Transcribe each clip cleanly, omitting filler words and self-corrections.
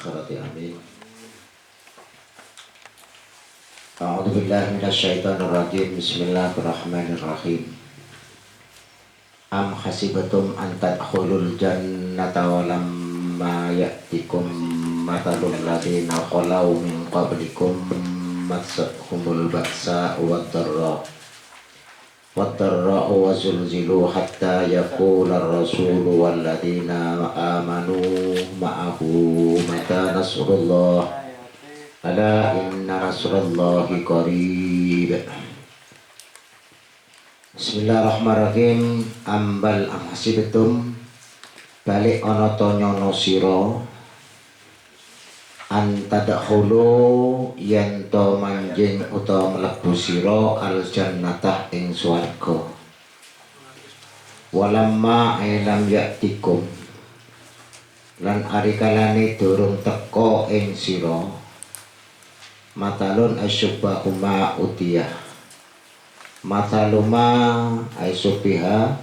akhirati amin. A'udzu billahi minasyaitonir rajim. Bismillahirrahmanirrahim. Am hasibatum an tadkhulul jannata wa lamma ya'tikum mathalul ladzina khalau min qablikum massahumul ba'sa wad-dharra wa zulzilu hatta yaqula ar-rasulu wal ladzina amanu ma'ahu mata nasrullah ala inna nasrullahi qarib. Bismillahirrahmanirrahim. Ambal amhasibatum balik ana ta nyono sira antadkhulu yen to manjing utawa mlebu sira al jannatah ing swarga walamma ilam ya'tikum lan ari kalane durung teka ing sira matalun asyubahuma utiyah mataluma aisubiha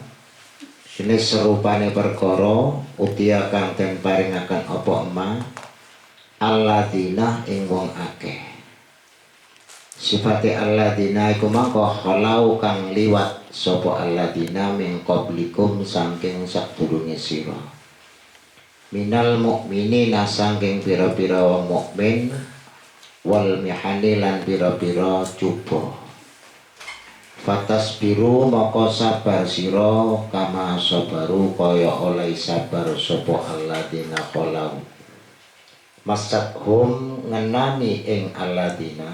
jenis serupane perkara utiyah kang den paringaken apa emang alladzina ing wong akeh. Sifate alladzina iku mangko khalau kang liwat sapa alladzina min qablikum saking sadurunge sira. Minal mukminina saking pira-pira wong mukmin wal mihani lan pira-pira cuba. Fatasbiru maka sabar sira kama sabaru kaya oleh sabar sapa alladzina khalau. Masathum ngenani ing alladzina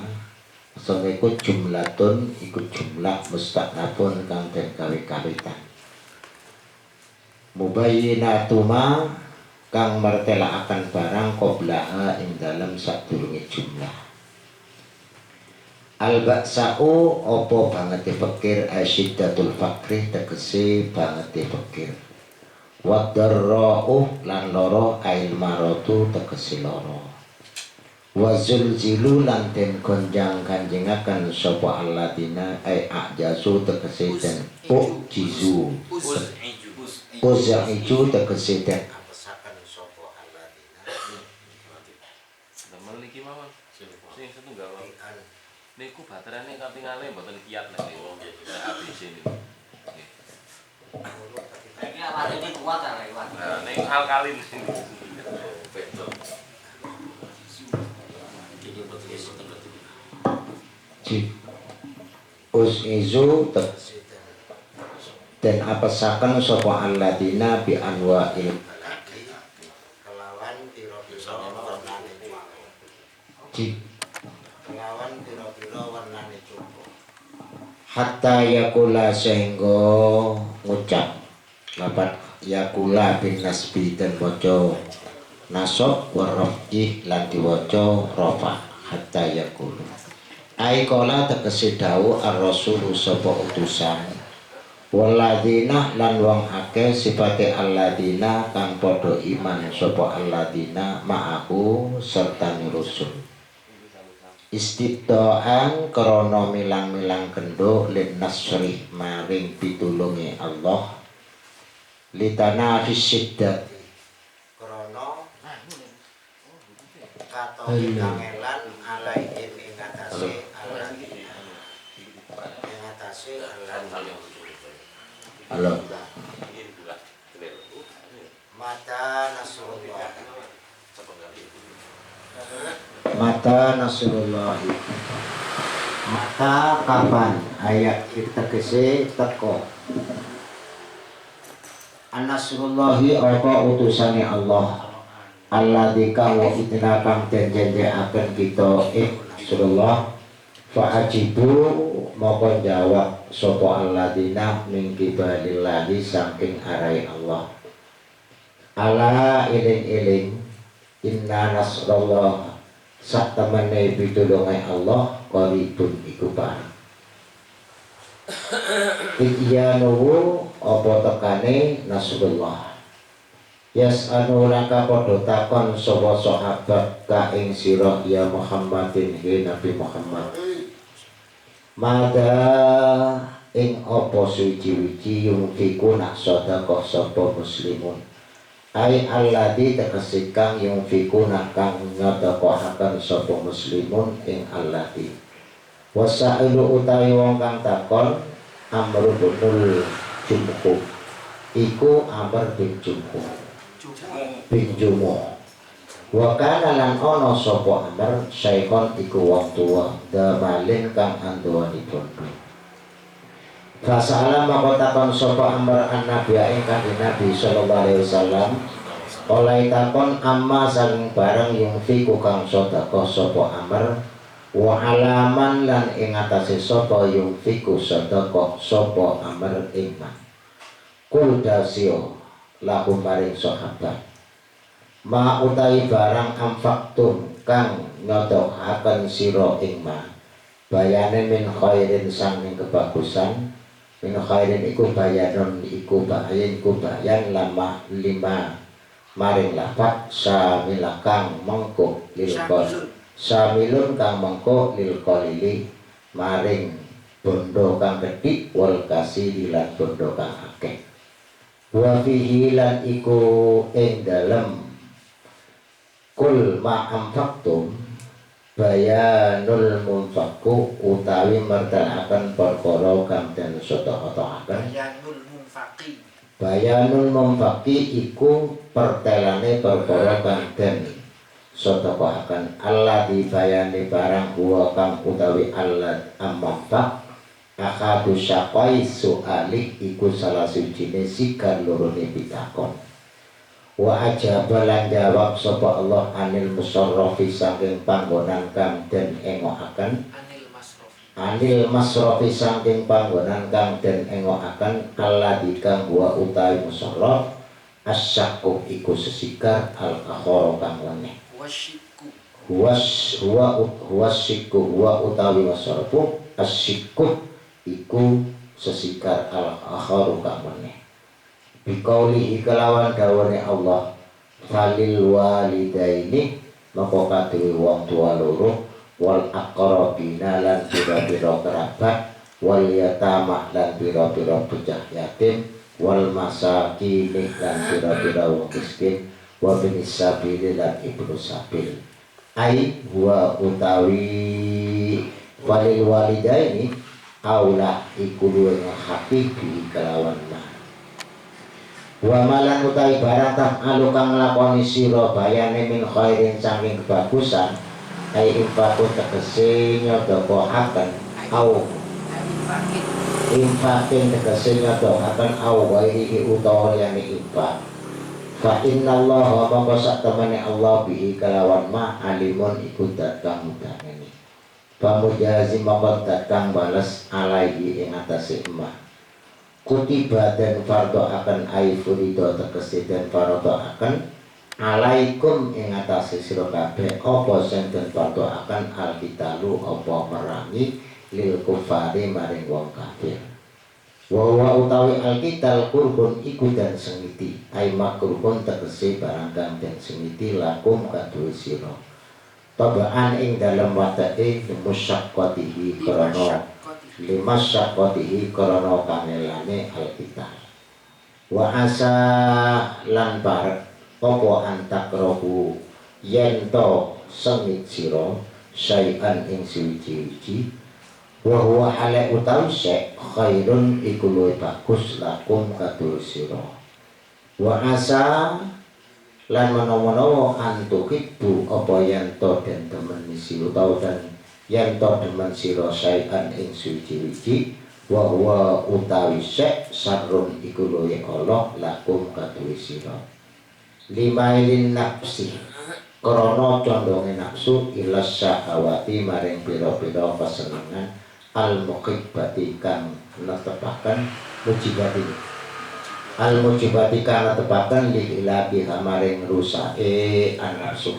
sampe iku jumlatun iku jumlah mustaqnafun kang den kawi-kawitan mubayyinatuma kang martelaaken barang qoblaha ing dalam sadurunge jumlah al-ba'sa'u opo banget pikir asyiddatul fakri tegese banget pikir wad-darra'u lan loro ail maratu tegese loro wazulzilu lan den gonjang kanjengaken sapa alladzina ai ajazu tegese den ujizu uzaizu tegese den apesaken sapa alladzina damel iki mawon sing setunggal niku baterane katingale mboten kiat nek ABC niku ini awalnya ini kuat lah Iwan. nah ning alkalin sing betul uzizu dan apesaken sapa alladzina bi anwa'il kelawan pira-pira warnane kelawan pira-pira warnane cukup hatta yakula sehingga ngucap lapat yakula bin nasbi dan waca nasab warrafih lan diwaca rafa hatta yakulu ai kala tegese dawuh ar-rasul sapa utusan walladzina lan wong akeh sifate alladzina kang padha iman sapa alladzina ma'ahu serta rusul istita'an krana milang-milang kendho lin nasri maring pitulunge Allah litana fisiddat krana katon kangelan alaihin ing atase alladzina ing atase alladzina halo mata nasrullah mata nasrullah mata kapan ayat kita kese teko an-nasrullahi apa utusane Allah alladzi kang idna kang den janjekaken kita Rasulullah fa'ajibu moko jawab sapa alladzina min qibalillahi saking arai Allah ala iling-iling inna nasrullah sak temene pitulunge Allah qaribun iku bareng iyanuhu apa tekane nasrullah yas'anu laka padha takon sapa sahabat ka ing sira ya Muhammadin he Nabi Muhammad mada ing apa suci-wici yung fiku nak sedekah sapa muslimun ai alladzi tegese kang yunfikuna kang nyotokohaken sapa muslimun ing alladzi wasailu utawi wong kang takon Amr binul Jumuh iku Amr bin Jumuh wa kana lan ana sapa Amr syaikon iku wong tuwa damalin kang anduweni bondo. Fasala maka takon sapa Amr an Nabi ing kanjeng Nabi sallallahu alaihi wasallam oleh takon amma saling barang yang fiku kang sedekah sapa Amr wa alaman lan ing atase sapa yung fiku sedekah sapa Amr ing man kul dasio lahu maring sahabat ma utahi barang amfaktum kang nyodokaken sira ing ma bayane min khairin sanging kebagusan min khairin iku bayanon iku bayan iku bayan lama lima maring lafat samilakang mengko lil samilun kang mengko lil qalili maring bondo kang gedhi wal kasih lan bondo kang akeh wa fihi lan iku ing dalem kul ma amfaktum bayanul munfaku utawi mertelaken perkara kang den sedekah-sedekaken bayanul munfaqi iku pertelane perkara kang den sedekahaken Allah dibayani barang huwa kang utawi Allah amfaq akadu syaqai su'ali iku salah sijine sikar lorone pitakon wa ajaba lan jawab sapa Allah anil musarrafi saking panggonan kang den engokaken anil masrafi saking panggonan kang den engokaken Allah dikang huwa utawi musarraf asyaqu iku sesikar al-akhara kang weneh huwasyikku huwa utawi wasarfu asyikku iku sesikar al-akharu kang meneh biqaulihi kelawan dawane Allah falil walidaini maka kaduwe wong tua loro wal aqrabina lan pira-pira kerabat wal yatama lan pira-pira bocah yatim wal masakin lan pira-pira wong miskin wa binis sabil lan ibnu sabil ai huwa utawi walil walidaini aula iku luwih hati bi kelawan ma wa malan utawi barang tak alu kang nglakoni sira bayane min khairin saking kebagusan ai infakun tegese nyodokaken au infakin tegese nyodokaken au wairi utawa liyane infak fa innallaha mongko sak temene Allah bihi kelawan ma alimun iku dat kang mudhaneni pamujazi mongko dat kang bales alaihi ing atase ma kutiba dan fardo akan aifurido tegese dan fardo akan alaikum ing atase sira kabeh apa sing den fardo akan alkitalu apa merangi lil kufari maring wong kafir wa utawi alkital kurbun iku dan sengiti ai makruhun tegese barang kang den sengiti lakum kaduwe sira tabaan ing dalem watake musyaqqatihi krana limasyaqqatihi krana kangelane alkital wa asa lan barek apa antakrohu yen to sengit sira syai'an ing suci-suci wa huwa hale utawi syek khairun iku luwih bagus lakum kadur sira wa asa lan menawa antukibu apa yen to den demen sira utawa dan yen to demen sira syai'an ing suci-suci wa huwa utawi syek sarrun iku luwih ala lakum kadur sira limailin nafsi krana condonge nafsu ilas syahawati maring pira-pira kesenengan al-muqibbati kang netepaken mujibati al-mujibati kang netepaken li ilabiha maring rusake an-nafsu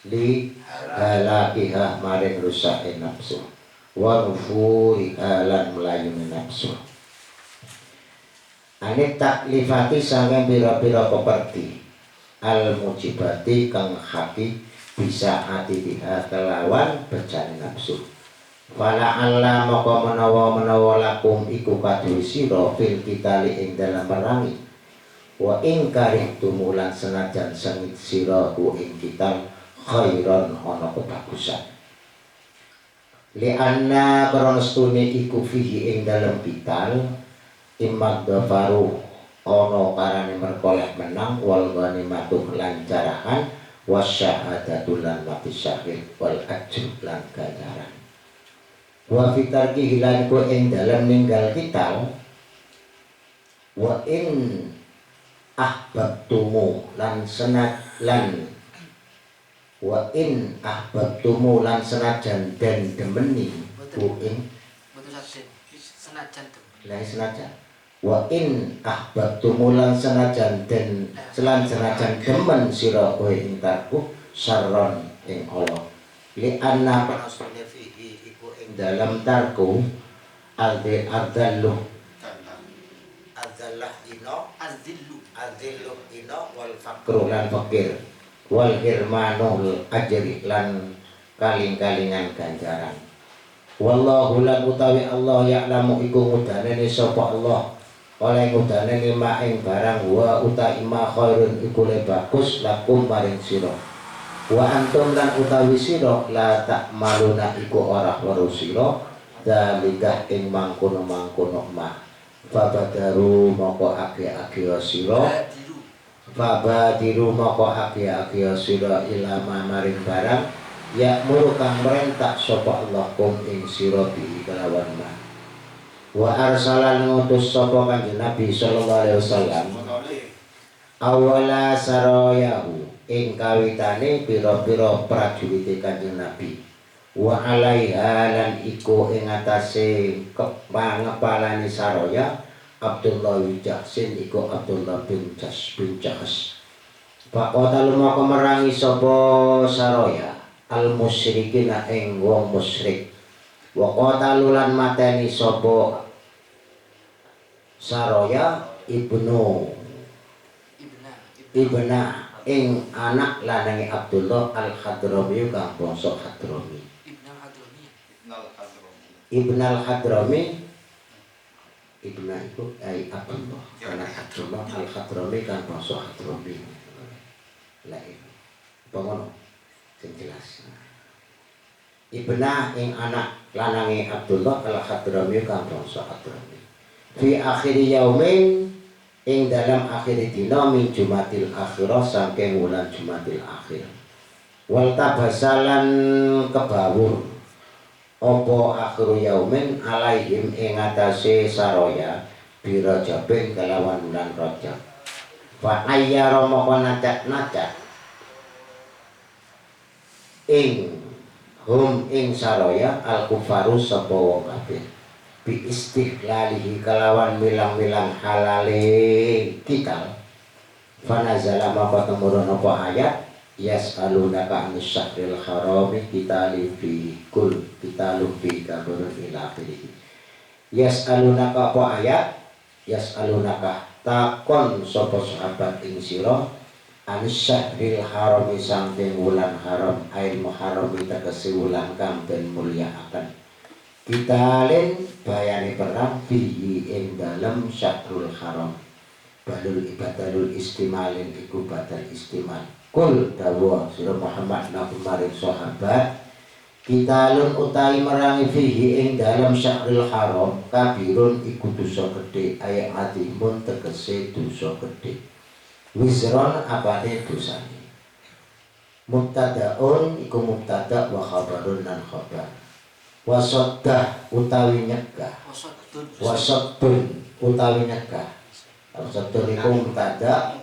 li halakiha maring rusake nafsu wa nufuri alan melayuni nafsu anit taklifati sange pira-pira peperti al-mujibati kang haki bisa ati biha kelawan becane nafsu fala alla maka menawa lakum iku kaduwe sira fil kitali ing dalam perangi wa ing karihtum lan senajan sengit sira ku ing kital khairon ana kebagusan li anna karonastune iku fihi ing dalem kital imad dafaru ana karane merkoleh menang wal ghanimatu lan jarahan wasyahadatu lan mati syahid wal ajr lan ganjaran wa fitarki hilan ku ing dalem ninggal kital wa in ahbabtumu lan senat lan wa in ahbabtumu lan senajan den demeni ku ing senajan wa in ahbabtumu lan senajan den senajan demen sira kowe ing tarku sarron ing Allah li anna panasune fihi iku ing dalam tarku adzallah ino wal faqru lan fakir wal hirmanul ajri lan kaling-kalingan ganjaran wallahu lan utawi Allah ya'lamu iku ngudaneni sapa Allah oleh ngudaneni ma ing barang wa utawi ma khairun iku le bagus lakum maring sira wa antum lan utawi sira la takmaluna iku ora weruh sira dalika ing mangkono-mangkono ma babadaru moko ake-ake sira babadiru moko ake-ake sira ilama maring barang ya muru kang merentah sapa Allah kum ing sira bi kelawan ma wa arsalan ngutus sapa kanjeng Nabi sallallahu alaihi wasallam awala sarayahu ing kawitane pira-pira prajurit kanjeng Nabi wa alaiha lan iku ing atase kepangepalane saraya Abdullah bin Jahsin iku Abdullah bin Jahs Pakota lumaka merangi sapa saraya al musyrikin ing wong musyrik wa qatalulan mateni sapa saraya ibna ing anak lanange Abdullah al-Hadrami kang bangsa Hadrami Ibnal Hadrami Ibna itu Abdullah anak Abdullah al-Hadrami kang bangsa Hadrami lah itu bangun sing jelas Ibna ing anak lanange Abdullah al-Hadrami kang bangsa Hadrami fi akhir yaumin ing dalam akhir dina min Jumatil Akhirah saking wulan Jumatil Akhir wal tabasalan kebawur apa akhiru yaumin alaihim ing atase saraya bi Rajabin kelawan wulan Rajab fa ayyara moko nacat ing hum ing saraya al kufaru sapa wong kafir bi istihlalihi kelawan milang-milang halale kita fanazala maka temurun apa ayat yas'alunaka anis syahril harami kita fi kul kita lufi kaburun ila akhirih yas'alunaka apa ayat yas'alunaka takon sapa sahabat ing sira anis syahril harami saking wulan haram ail muharrami tegese wulan kang den mulyakaken kita len bayani perang fihi ing dalam syahrul haram badul ibadalul istimalin iku badal istimal kul dawa sira Muhammad nabi maring sahabat kita lun utawi merangi fihi ing dalam syahrul haram kabirun iku dosa gedhe ayat matimun tegese dosa gedhe wizron apane dosane mubtadaun iku mubtada wa khabarun lan khabar wasoddah utawi nyegah wasoddun utawi nyegah wasoddun iku mubtada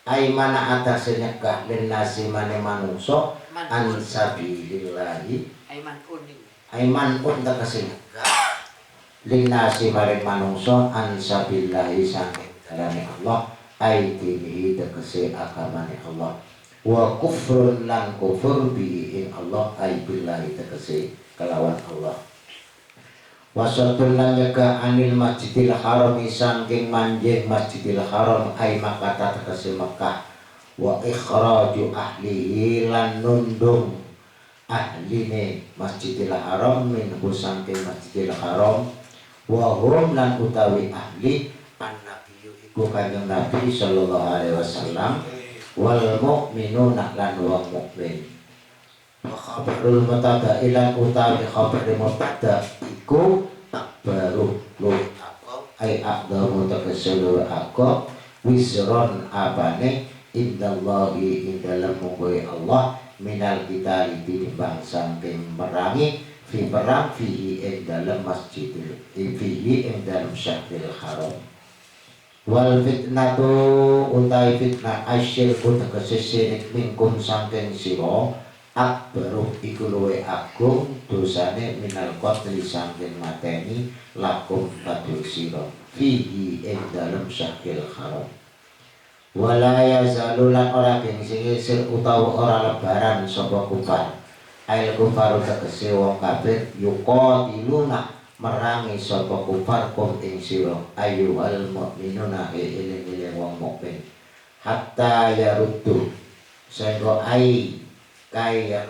aimana atase nyegah lin nasi mane manungsa an sabilillahi aiman tegese nyegah lin nasi maring manungsa an sabilillahi saking dalane Allah aidini tegese agamane Allah wa kufrun lan kufur bi in Allah aibillahi tegese kelawan Allah wasatul lan jaga anil masjidil haram saking manjing masjidil haram ay Makkah tegese Makkah wa ikhraju ahlihi lan nundung ahline masjidil haram minhu saking masjidil haram wa hum lan utawi ahli an nabiyyu ku kanjeng Nabi sallallahu alaihi wasallam wal mu'minuna lan wong mukmin. Wa khabarul mutada ilan utawi khabar mutada iku baru lu ai aqdamu takasulu aku wisron abane indallahi ing dalem mungguhe Allah minal kita ditimbang samping merangi fi perang fihi ing dalem masjidil fihi ing dalem syahril haram. Wal fitnatu utai fitnah asyirku tegese syirik mingkum saking sira akbaru iku luwe agung dosane minal qatli saking mateni lakum kadul sira fihi ing dalem syahril haram. Wala yazalulan ora gengsir utawa ora lebaran sapa kufar ail kufaru tegese wong kafir yuqatiluna merangi sapa kufar kum ing sira ayyuhal mukminuna ilin wong mukmin hatta yaruddu sehingga ai kaya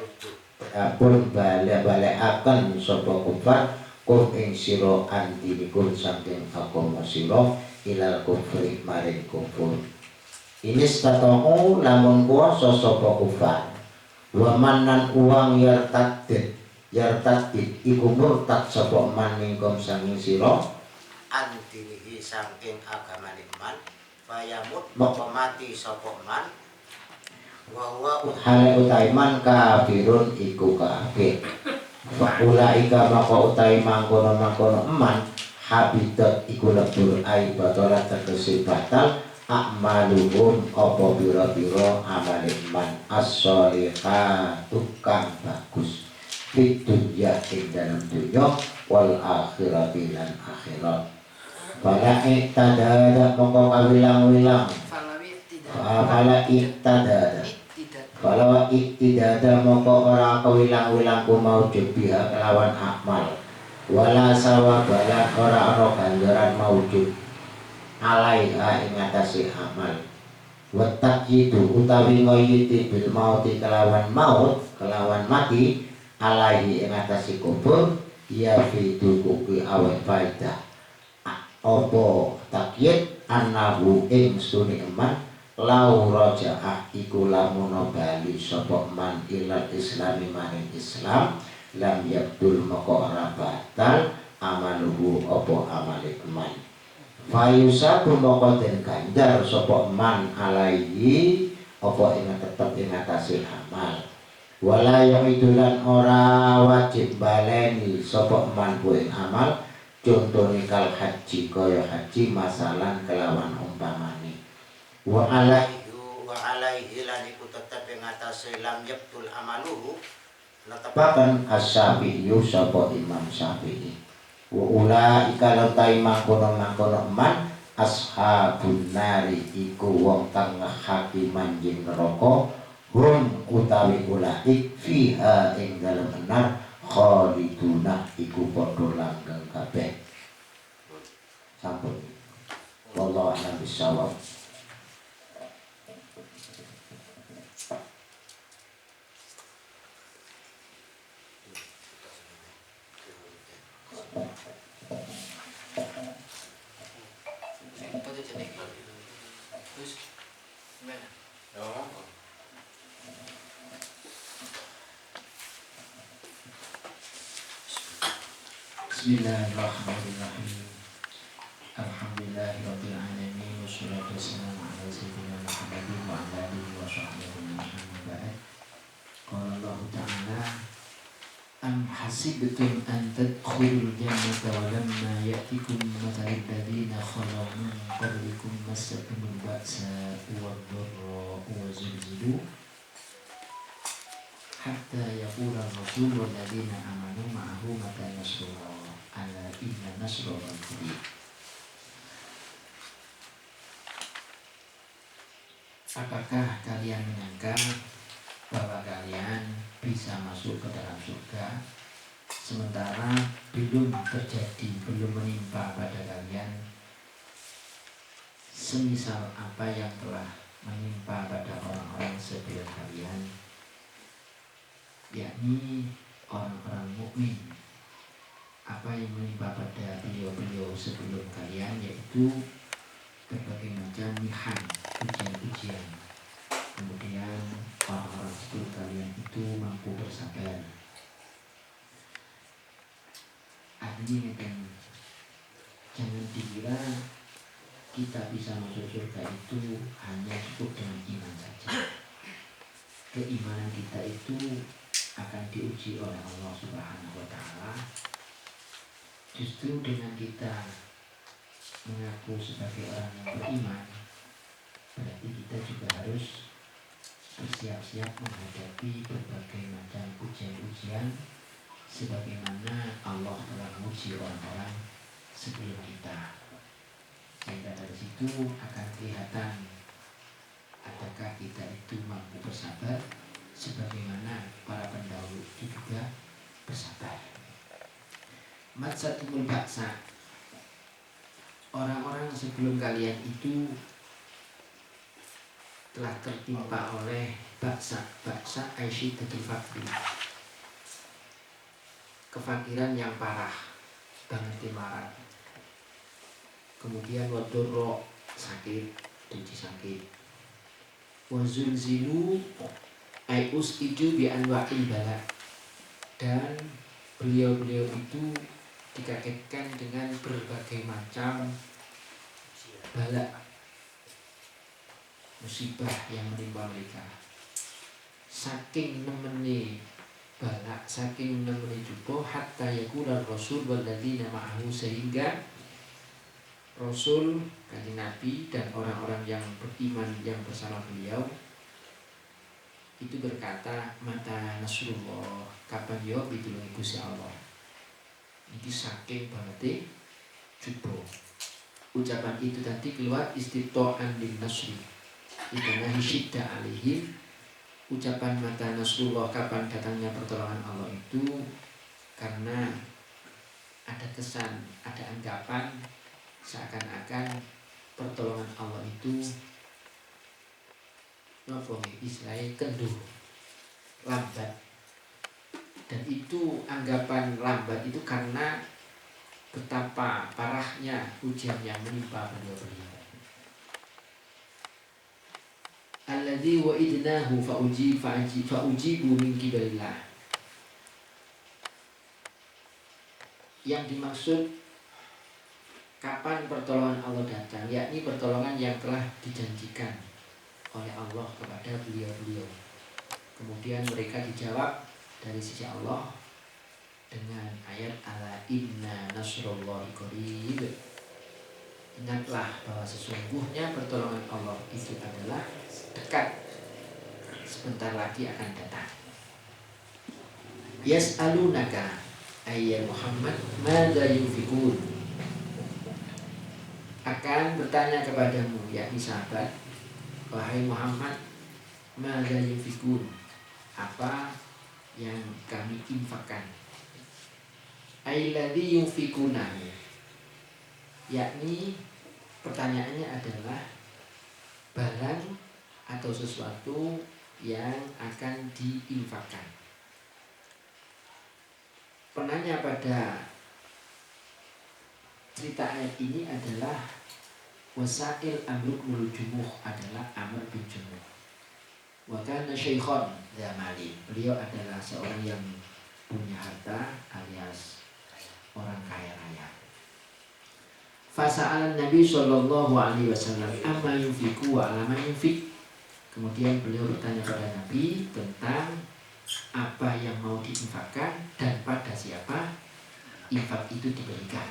pun balik-balikaken sapa kufar kum ing sira antinikum saking agama sira ilal kufri maring kufur. Ini statau lamun kuasa sapa kufar wa manan uang yartadid iku murtad sapa man mingkum sanging sira antinihi saking agamane man fayamut moko mati sapa man wa hale utai man kafirun iku kafir faulaika maka utai mangkono man habitat iku lebur ai batalan tegese batal akmaluhum apa bira-bira amale man as-sholihatu kang bagus fid dunya ing dalam dunya wal akhirati lan akhirat. Fala iktadada mongko kawilang-wilang fala iktidada mongko ora kawilang-wilang ku maujud biha kelawan amal wala sawabalan ora ana ganjaran maujud alaiha ing atase amal wa taqyidu utawi ngoyiti bil mauti kelawan maut kelawan mati alaihi ing atase kubur ya fi dukuki awet faidah apa takyid annahu ing suni eman lau raja'ah iku lamun bali sapa man ilal islami maring Islam lam yabdul maka ora batal amaluhu apa amale eman fayusabu moko den ganjar sapa man alaihi apa ing tetep ing atase amal wala yu'idulan ora wajib baleni sapa man ku ing amal contone kal haji kaya haji masalan kelawan umpamane wa alaihi lan iku tetep ing atase lam yabtul amaluhu netepaken as-Syafi'i sapa Imam Syafi'i wa ulaika lantai mangkono man ashabun nari iku wong kang ngehaki manjing neraka hum utawi ulaik fiha ing dalem nar khaliduna iku padha langgeng kabeh. Sampun wallahu a'lam bishawab. Bismillahirrahmanirrahim. Alhamdulillahirabbil alamin wassalatu wassalamu ala sayyidina Muhammadin wa ala alihi wa sahbihi ajma'in. Qala Allah ta'ala am hasibtum an tadkhulul jannata wa lamma ya'tikum mathalul ladzina khalaw min qablikum massathumul ba'sa'u wad-dharra'u wa zulzilu hatta yaqula ar-rasulu wal ladzina amanu ma'ahu mata nasrullah ala inna nasrallahi qarib. Apakah kalian menyangka bahwa kalian bisa masuk ke dalam surga sementara belum menimpa pada kalian semisal apa yang telah menimpa pada orang-orang sebelum kalian, yakni orang-orang mukmin. Apa yang menimpa pada beliau-beliau sebelum kalian, yaitu berbagai macam mihan, ujian-ujian. Kemudian orang-orang sebelum kalian itu mampu bersabar. Artinya kan jangan dikira kita bisa masuk surga itu hanya cukup dengan iman saja. Keimanan kita itu akan diuji oleh Allah Subhanahu wa Ta'ala. Justru dengan kita mengaku sebagai orang yang beriman, berarti kita juga harus bersiap-siap menghadapi berbagai macam ujian-ujian sebagaimana Allah telah menguji orang-orang sebelum kita. Sehingga dari situ akan kelihatan adakah kita itu mampu bersabar sebagaimana para pendahulu itu juga bersabar. Matsatumul baksa, orang-orang sebelum kalian itu telah tertimpa oleh baksa aisyidatul fakir, kefakiran yang parah, banget timaran. Kemudian wadurro, sakit, tuji sakit. Wazulzilu ayus itu bi anwa'il bala, dan beliau-beliau itu dikagetkan dengan berbagai macam bala, musibah yang menimpa mereka. Saking nemeni bala, saking nemeni jubo, hatta yakula rasul walladzina ma'ahu, sehingga Rasul, kanjeng Nabi dan orang-orang yang beriman yang bersama beliau itu berkata, mata nasrullah, kapan yo pitulungi Gusti Allah. Ini saking banget jubo. Ucapan itu tadi keluar istito'an lin nasri, idana hisyidda alihim. Ucapan mata nasrullah, kapan datangnya pertolongan Allah itu karena ada kesan, ada anggapan seakan-akan pertolongan Allah itu istilahnya kendur, lambat. Dan itu anggapan lambat itu karena betapa parahnya ujian yang menimpa beliau-beliau. Alladzi wa'idnahu fa'ujibu min qibalillah. Yang dimaksud kapan pertolongan Allah datang, yakni pertolongan yang telah dijanjikan oleh Allah kepada beliau-beliau. Kemudian mereka dijawab dari sisi Allah dengan ayat ala inna nasrullahi qarib. Ingatlah bahwa sesungguhnya pertolongan Allah itu adalah dekat, sebentar lagi akan datang. Yas'alunaka ayya Muhammad madza yunfikun, akan bertanya kepadamu yakni sahabat, wahai Muhammad, madza yunfikun, apa yang kami infakkan. Ailladzi yunfikuna, yakni pertanyaannya adalah barang atau sesuatu yang akan diinfakkan. Penanya pada cerita ayat ini adalah Wasail Amr bin Jumuh, adalah Amr bin Jumuh. Wa kana syaikhon zamali, beliau adalah seorang yang punya harta alias orang kaya raya. Fasa'alan Nabi sallallahu alaihi wasallam amma yunfiku wa ala man yunfik. Kemudian beliau bertanya pada Nabi tentang apa yang mau diinfakkan dan pada siapa infak itu diberikan.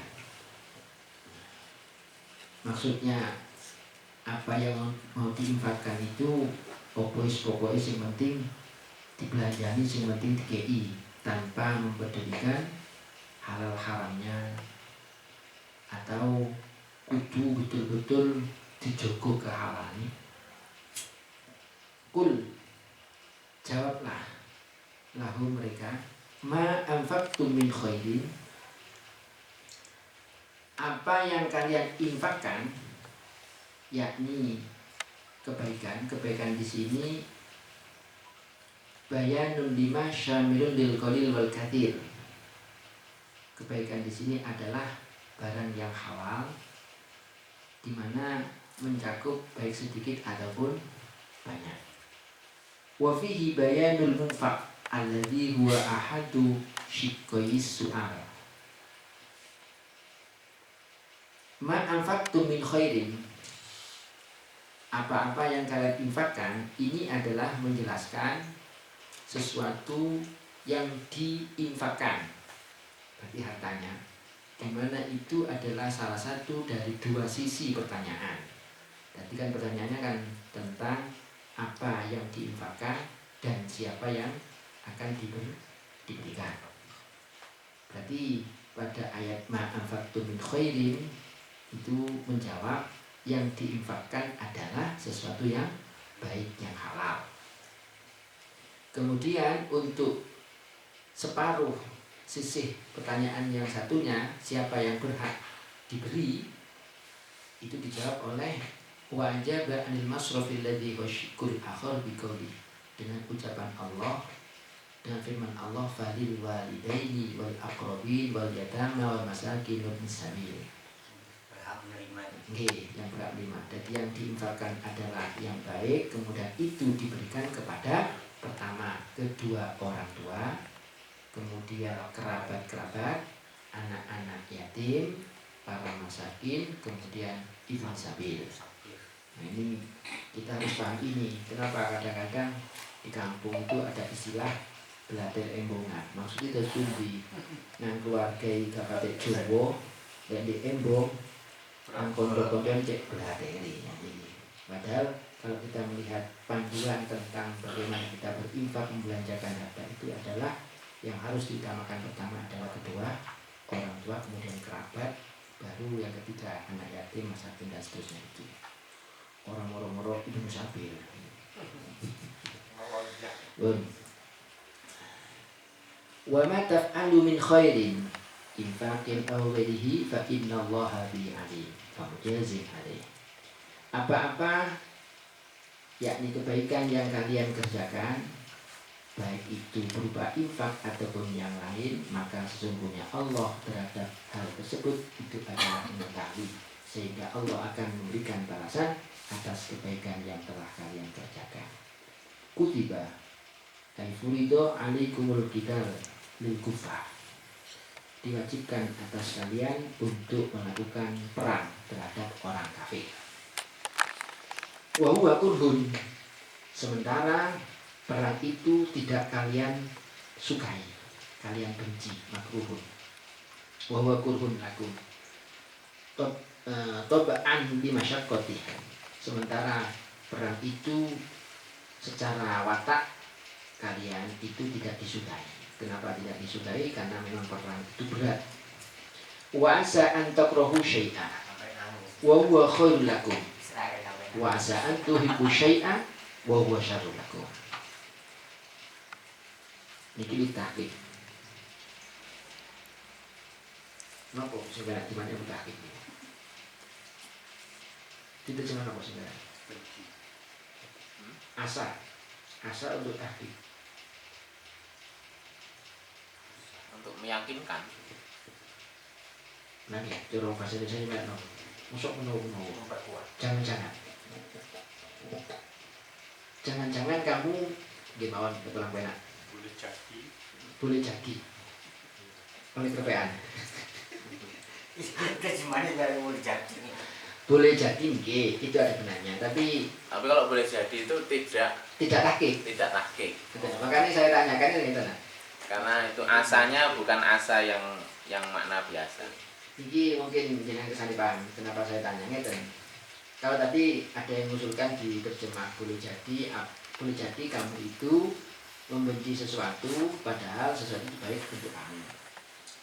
Maksudnya apa yang mau diinfakkan itu pokoknya yang penting dibelanjani, yang penting dikei, tanpa mempedulikan halal haramnya, atau kudu betul-betul dijogo ke halalnya. Kul, jawablah lahu mereka, ma anfaqtum min khairin, apa yang kalian infakkan, yakni kebaikan di sini bayanun lima syamilun lil qalil wal katsir. Kebaikan di sini adalah barang yang halal, di mana mencakup baik sedikit ataupun banyak. Wa fihi bayanul munfaq alladhi huwa ahadu shiqqais su'al. Ma anfaqtum min khairin, apa-apa yang kalian infakkan, ini adalah menjelaskan sesuatu yang diinfakkan, berarti hartanya, dimana itu adalah salah satu dari dua sisi pertanyaan. Tadi kan pertanyaannya kan tentang apa yang diinfakkan dan siapa yang akan diberikan. Berarti pada ayat ma'anfaqtum min khairin itu menjawab yang diinfakkan adalah sesuatu yang baik, yang halal. Kemudian untuk separuh sisi pertanyaan yang satunya, siapa yang berhak diberi, itu dijawab oleh wa ajaba anil masrafil ladzi yashkul akhar biqauli, dengan ucapan Allah, dengan firman Allah, falil walidaini wal aqrabin wal yatama wal masakin wal sabil. Yang berhak menerima. Jadi yang diinfakkan adalah yang baik, kemudian itu diberikan kepada pertama kedua orang tua, kemudian kerabat-kerabat, anak-anak yatim, para masakin, kemudian ibn sabil. Nah ini kita harus paham ini. Kenapa kadang-kadang di kampung itu ada istilah belater embongan. Maksudnya itu sundi nang keluarga kakak Jawa dan di embong angkon-angkon cek belateri. Padahal kalau kita melihat panduan tentang bagaimana kita berinfak membelanjakan harta, itu adalah yang harus diutamakan pertama adalah kedua orang tua, kemudian kerabat, baru yang ketiga anak yatim, masakin dan seterusnya. Itu orang-orang ibnu sabil. Wa ma taf'alu min khairin infaqin aw ghairihi fa innallaha bihi alim. Famujazin alaih. Apa-apa yakni kebaikan yang kalian kerjakan, baik itu berupa infak ataupun yang lain, maka sesungguhnya Allah terhadap hal tersebut itu adalah mengetahui, sehingga Allah akan memberikan balasan atas kebaikan yang telah kalian kerjakan. Kutiba ay furido alaikumul qital lil kufar, diwajibkan atas kalian untuk melakukan perang terhadap orang kafir. Wa huwa kurhun, sementara perang itu tidak kalian sukai, kalian benci, makruhun. Wa huwa kurhun lakum toba'an bimasyaqqati, sementara perang itu secara watak kalian itu tidak disukai. Kenapa tidak disukai? Karena memang perang itu berat. Wa asa an takrahu syai'an wa huwa khairul lakum wa asa an tuhibbu syai'an wa huwa syarrul lakum. Niki ditahqiq. Napa sebenarnya di mana ditahqiq? Tidak cuma apa sebenarnya? Asa untuk tahqiq. Untuk meyakinkan. Nah ya, jorong bahasa Indonesia ini no. Masuk menawa-menawa. Jangan-jangan kamu gimana betulang penak? Boleh jadi. Oleh kerpean. Terjemahannya dari boleh jadi. Boleh jadi nggih, itu ada benarnya. Tapi kalau boleh jadi itu tidak tahqiq. Tidak tahqiq. Makanya saya tanyakan ini gitu nah. Karena itu asanya bukan asa yang makna biasa. Ini mungkin jangan kesana paham. Kenapa saya tanya gitu. Kalau tadi ada yang mengusulkan di terjemah boleh jadi kamu itu membenci sesuatu padahal sesuatu itu baik untuk kamu.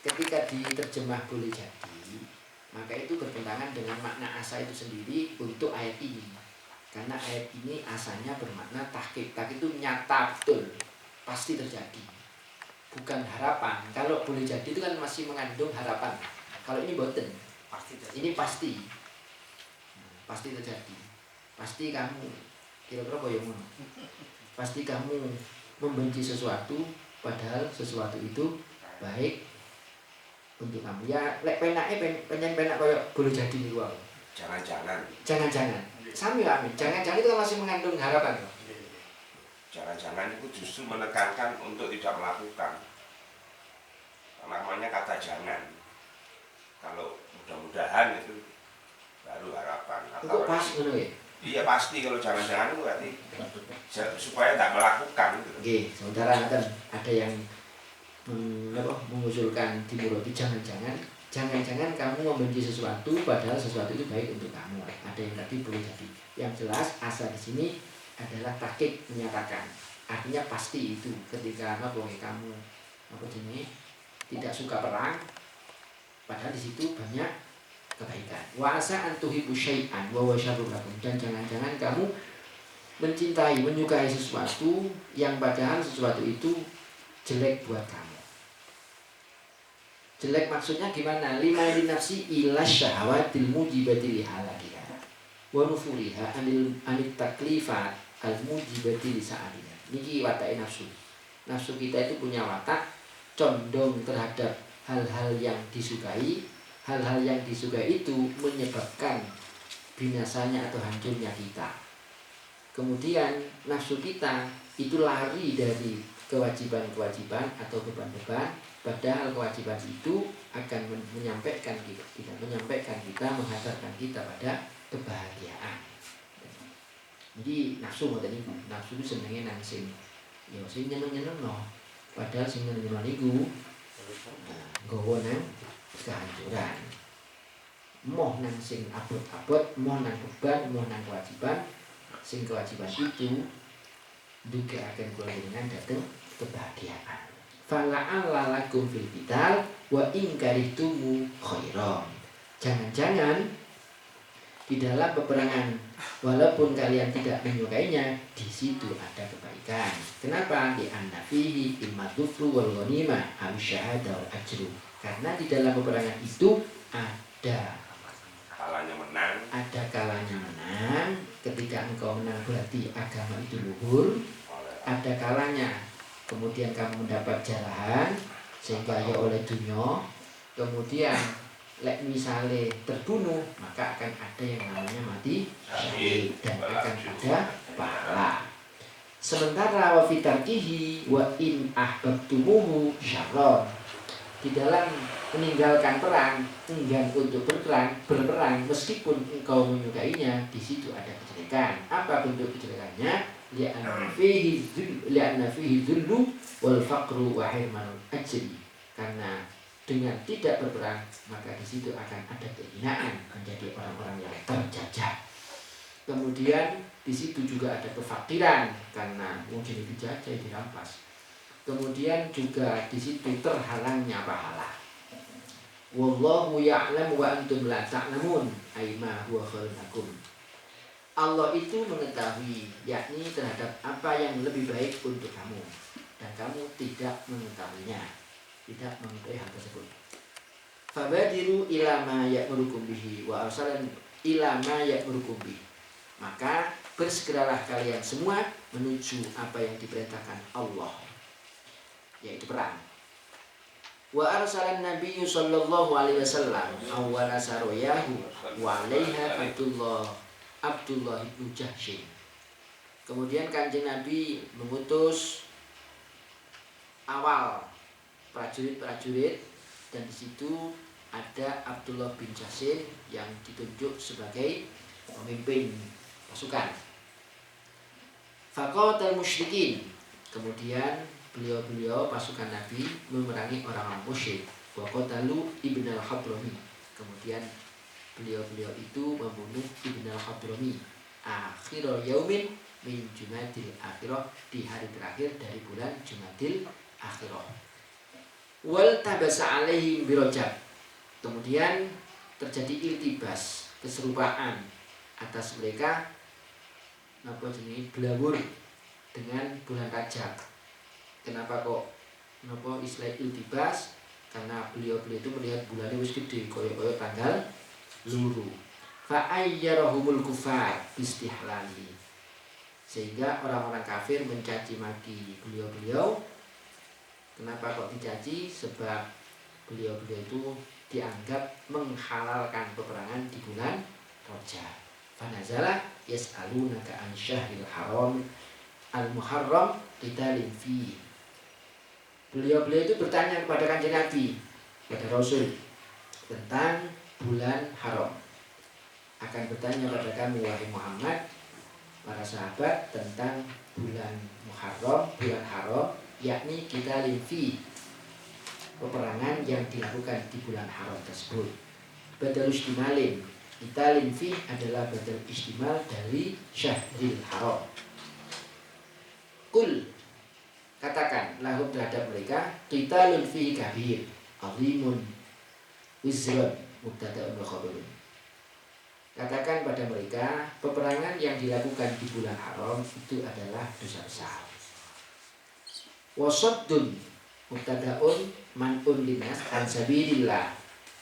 Ketika diterjemah boleh jadi, maka itu bertentangan dengan makna asa itu sendiri untuk ayat ini. Karena ayat ini asanya bermakna tahqiq. Tahqiq itu nyata betul, pasti terjadi. Bukan harapan. Kalau boleh jadi itu kan masih mengandung harapan. Kalau ini boten, ini pasti. Pasti terjadi. Pasti kamu kira-kira koyo ngono. Pasti kamu membenci sesuatu padahal sesuatu itu baik untuk kamu. Ya lek penake penak koyo boleh jadi niku wae. Jangan-jangan. Sami amin. Jangan-jangan itu masih mengandung harapan. Jangan-jangan itu justru menekankan untuk tidak melakukan. Namanya kata jangan. Kalau mudah-mudahan itu baru harapan. Kok pas ngono ya? Iya pasti kalau jangan-jangan itu berarti supaya tidak melakukan gitu. Oke, sementara ada yang mengusulkan dimuroti jangan-jangan kamu membenci sesuatu padahal sesuatu itu baik untuk kamu. Ada yang tadi boleh jadi. Yang jelas asal di sini adalah takkik menyatakan. Artinya pasti itu ketika kamu tidak suka perang, padahal di situ banyak kebaikan. Wa asa an tuhibbu syai'an wa huwa syarrun lakum. Dan jangan-jangan kamu menyukai sesuatu yang padahal sesuatu itu jelek buat kamu. Jelek maksudnya gimana? Lima nafsi ila syahawatil mujibati li halakiha wa nufuriha anit taklifat al mujibati li sa'adiha. Niki watak nafsu. Nafsu kita itu punya watak condong terhadap hal-hal yang disukai. Hal-hal yang disukai itu menyebabkan binasanya atau hancurnya kita. Kemudian nafsu kita itu lari dari kewajiban-kewajiban atau beban-beban, padahal kewajiban itu akan menyampaikan kita menghantarkan kita pada kebahagiaan. Jadi nafsu itu senengnya nang sing ya sing nyeneng-nyeneng no. Padahal sing nyeneng-nyeneng iku nggawa nang kehancuran. Moh nang sing abot-abot, moh nang beban, moh nang kewajiban. Sing kewajiban itu juga akan kulaingan datang kebahagiaan. Fala'alla lakum fil qital wa in karihtumu khairan. Jangan-jangan di dalam peperangan walaupun kalian tidak menyukainya, di situ ada kebaikan. Kenapa? Di anna fihi imma dhufru wal ghanimah aw syahada wal ajru. Karena di dalam peperangan itu ada kalanya menang. Ketika engkau menang berarti agama itu luhur. Ada kalanya kemudian kamu mendapat jarahan sehingga ya oleh dunia. Kemudian lek misale terbunuh, maka akan ada yang namanya mati syahid dan akan ada pahala. Sementara wa fitarkihi wa in ahbabtumuhu syarron. Di dalam meninggalkan perang, enggan untuk berperang meskipun engkau menyukainya, di situ ada kejelekan. Apa bentuk kejelekannya? Li'anna fihi dhullu wal faqru wa hirmanul ajri. Karena dengan tidak berperang, maka di situ akan ada kehinaan, menjadi orang-orang yang terjajah. Kemudian di situ juga ada kefakiran karena mungkin dijajah, dirampas. Kemudian juga di situ terhalangnya pahala. Wallahu ya'lam wa antum la ta'lamun aima huwa khairun lakum. Allah itu mengetahui, yakni terhadap apa yang lebih baik untuk kamu, dan kamu tidak mengetahuinya, tidak mengetahui hal tersebut. Fabadiru ila ma ya'murukum bihi wa arsalan ila ma ya'murukum bihi. Maka bersegeralah kalian semua menuju apa yang diperintahkan Allah, yaitu perang. Wa arsalan nabiyyu sallallahu alaihi wasallam awwala saroyahu wa alaiha Abdullah bin Jahsy. Kemudian Kanjeng Nabi mengutus awal prajurit-prajurit, dan di situ ada Abdullah bin Jahsy yang ditunjuk sebagai pemimpin pasukan. Faqatal musyrikin. Kemudian beliau pasukan Nabi memerangi orang-orang musyrik. Wa qatalu Ibn al-Hadrami. Kemudian beliau itu membunuh Ibn al-Hadrami akhirul yaumin min Jumadil Akhirah, di hari terakhir dari bulan Jumadil Akhirah. Wal tabasa alaihim birajab. Kemudian terjadi iltibas, keserupaan atas mereka belawur dengan bulan Rajab. Kenapa kok istilah iltibas? Karena beliau itu melihat bulannya wis gede, koyo tanggal luru. Fa ayyarahumul kufar bistihlali. Sehingga orang-orang kafir mencaci maki beliau. Kenapa kok dicaci? Sebab beliau itu dianggap menghalalkan peperangan di bulan Rajab. Fanazala yas'alunaka an syahril haram al-muharram qitalin fi. Beliau-beliau itu bertanya kepada Kanjeng Nabi, kepada Rasul, tentang bulan haram. Akan bertanya kepada kamu wahai Muhammad, para sahabat, tentang bulan Muharram, bulan haram, yakni qitalin fi, peperangan yang dilakukan di bulan haram tersebut. Badal istimalin, qitalin fi adalah badal istimal dari syahril haram. Kul, katakan lahum terhadap mereka, qitalun fihi kabir azimun wizrun mubtada'un wa khabarun. Katakan pada mereka, peperangan yang dilakukan di bulan haram itu adalah dosa besar. Wasaddun mubtada'un man'un linnas an sabilillah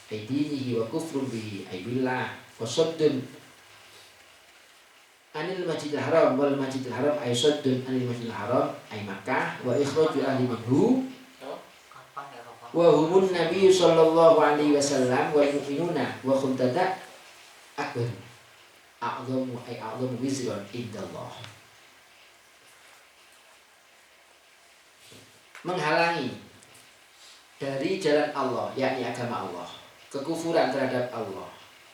aidinihi wa kufrun bihi aibillah. Wasaddun anil masjidil haram wal masjidil haram ay saddun anil masjidil haram ay Makkah wa ikhraju ahli minhu wa humun nabiy sallallahu alaihi wasallam wal mu'minuna wa khumtada akbar a'zamu ay a'zamu wizran indallah. Menghalangi dari jalan Allah, yakni agama Allah, kekufuran terhadap Allah,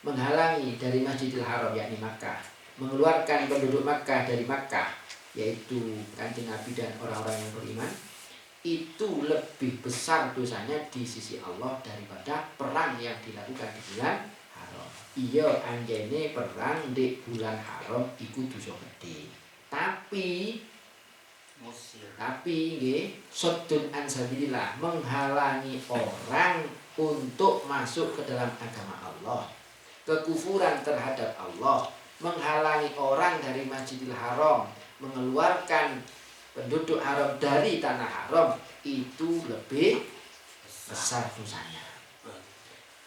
menghalangi dari Masjidil Haram yakni Makkah, mengeluarkan penduduk Makkah dari Makkah, yaitu Kanjeng Nabi dan orang-orang yang beriman, itu lebih besar dosanya di sisi Allah daripada perang yang dilakukan di bulan haram. Iya, anjene perang di bulan haram iku dosa gede. Tapi nggih, saddun an sabilillah, menghalangi orang untuk masuk ke dalam agama Allah, kekufuran terhadap Allah, menghalangi orang dari Masjidil Haram, mengeluarkan penduduk haram dari tanah haram, itu lebih besar dosanya.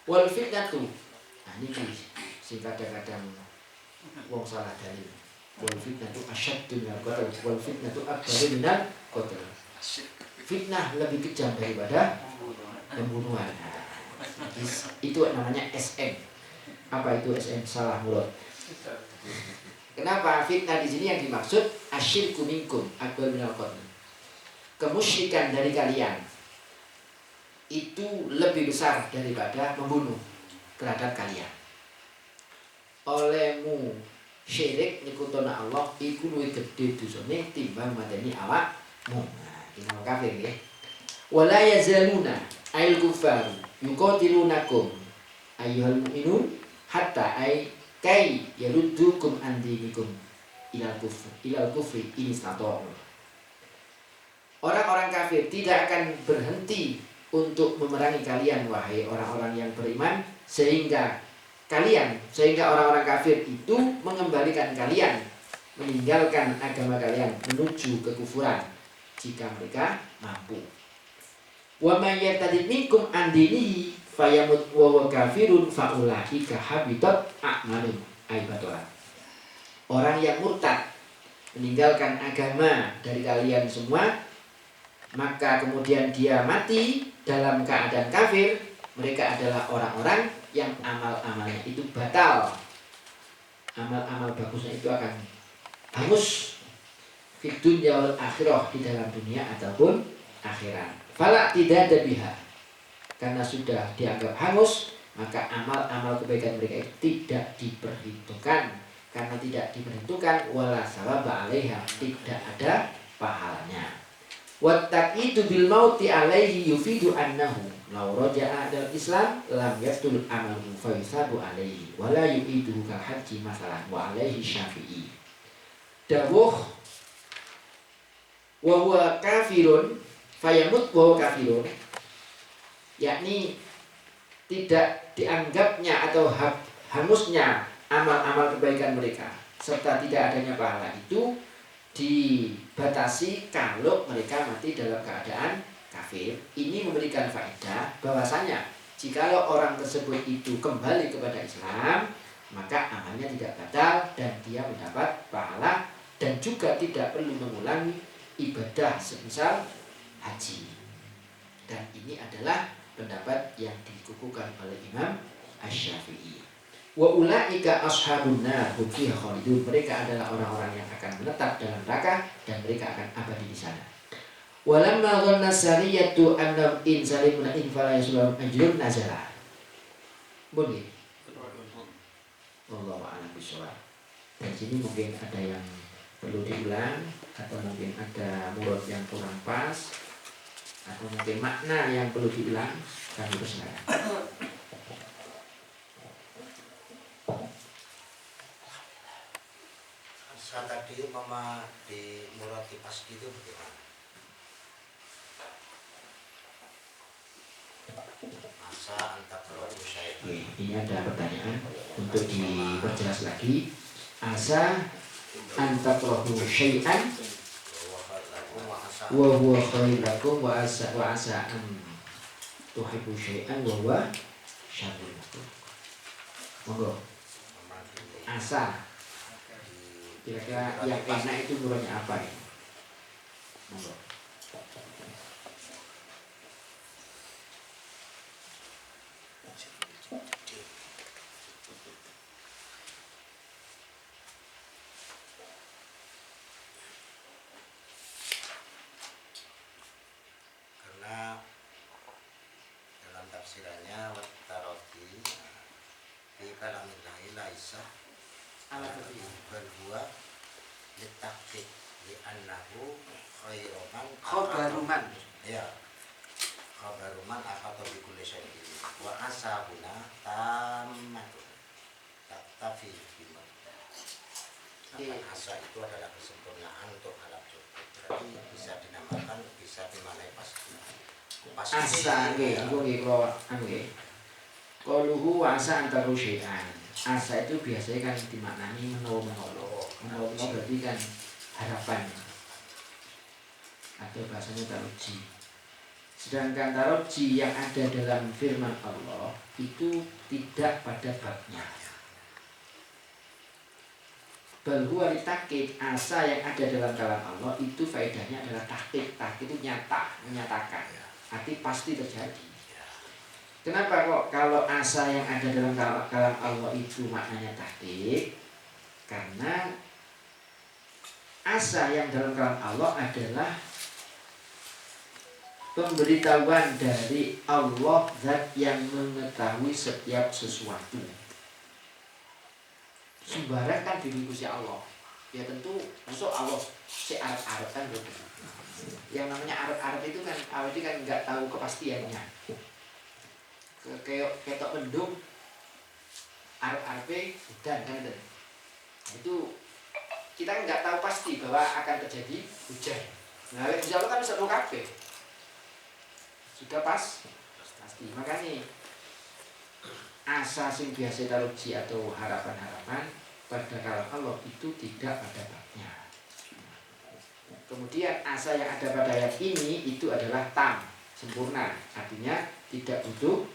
Wal fitnatu, nah ini sing kadang-kadang wong salah dalil. Wal fitnatu asyaddu minal qatl wal fitnatu akbaru minal qatl. Fitnah lebih kejam daripada pembunuhan. Itu namanya SM. Apa itu SM? Salah mulut. Kenapa fitnah di sini yang dimaksud asyirku minkum akbar minal qatl. Kemusyrikan dari kalian itu lebih besar daripada membunuh terhadap kalian. Olehmu syirik nikutona Allah iku luwih gedhe dosane timbang mateni awakmu. Nah, ini kafir nggih. Wala yazaluna ail kuffar yuqatilunakum ayyuhal mu'minun hatta kai yaruddukum an dinikum ilal kufri in istata'u. Orang-orang kafir tidak akan berhenti untuk memerangi kalian wahai orang-orang yang beriman sehingga orang-orang kafir itu mengembalikan kalian, meninggalkan agama kalian menuju kekufuran jika mereka mampu. Wa may yartadid minkum an dinihi fayamut wa huwa kafirun faulaika habitat a'malun aibatola. Orang yang murtad meninggalkan agama dari kalian semua, maka kemudian dia mati dalam keadaan kafir, mereka adalah orang-orang yang amal-amalnya itu batal. Amal-amal bagusnya itu akan hangus fid dunya wal akhirah, di dalam dunia ataupun akhirat. Fala tidak ada biha, karena sudah dianggap hangus, maka amal-amal kebaikan mereka itu tidak diperhitungkan. Karena tidak diperhitungkan, wala sawaba alaiha, tidak ada pahalanya. Wattaqidu bil mauti alaihi yufidu annahu law raja'a dal Islam lam yaftul amalu fa yusabu alaihi wa la yu'iduhu kal haji masalah wa alaihi Syafi'i. Dawuh wa huwa kafirun fayamut wa huwa kafirun, yakni tidak dianggapnya atau hangusnya amal-amal kebaikan mereka serta tidak adanya pahala itu dibatasi kalau mereka mati dalam keadaan kafir. Ini memberikan faedah bahwasanya jikalau orang tersebut itu kembali kepada Islam, maka amalnya tidak batal dan dia mendapat pahala dan juga tidak perlu mengulangi ibadah semisal haji. Dan ini adalah pendapat yang dikukuhkan oleh Imam Asy-Syafi'i. Wa ulaika ashabun nar hum fiha khalidun. Mereka adalah orang-orang yang akan menetap dalam neraka dan mereka akan abadi di sana. Walamma dhanna sariyatu annam in salimuna in fala yaslam ajrun nazala. Boleh. Wallahu a'lam bishawab. Dan sini mungkin ada yang perlu diulang atau mungkin ada murad yang kurang pas atau mungkin makna yang perlu diulang, kami persilakan. Saat tadi mama di murad pas itu bagaimana? Asa antak Ini ada pertanyaan untuk diperjelas lagi. Asa antakrahu syai'an wa huwa khairun lakum wa asa an tuhibbu syai'an wa huwa syarrun lakum. Monggo. Asa. Kira-kira yang enak itu muradnya apa ini? Monggo. Karena dalam tafsirannya wataroti di kalamillahi laisa berdua letakik di annahu khairuman ya khabaruman atau bikulli syai'in wa asabuna tammatu tafi bima. Asa itu adalah kesempurnaan untuk alam cukup. Berarti bisa dinamakan, bisa dimaknai pasti. Asa nggih, engko nggih kula anu nggih. Qaluhu wa asa antaru syai'an. Asa itu biasanya kan dimaknani menawa-menawa. Menawa-menawa berarti kan harapan. Atau bahasanya taroji. Sedangkan taroji yang ada dalam firman Allah itu tidak pada babnya. Bahwa ditakid asa yang ada dalam kalam Allah itu faedahnya adalah tahqiq. Tahqiq itu nyata, menyatakan. Arti pasti terjadi. Kenapa kok kalau asa yang ada dalam kalam Allah itu maknanya tahqiq? Karena asa yang dalam kalam Allah adalah pemberitahuan dari Allah zat yang mengetahui setiap sesuatu. Sembarang kan dirindusi Allah. Ya tentu masuk Allah si arep-arep kan gitu. Yang namanya arep-arep itu kan awet kan nggak tahu kepastiannya. Kayak ketok mendung arep-arepe hujan kan gitu. Itu kita nggak tahu pasti bahwa akan terjadi hujan. Nah, insya Allah kan bisa kabeh. Sudah pasti. Makanya asa sing biasa taruji atau harapan-harapan pada kalam Allah itu tidak pada babnya. Kemudian asa yang ada pada ayat ini itu adalah tam, sempurna. Artinya tidak butuh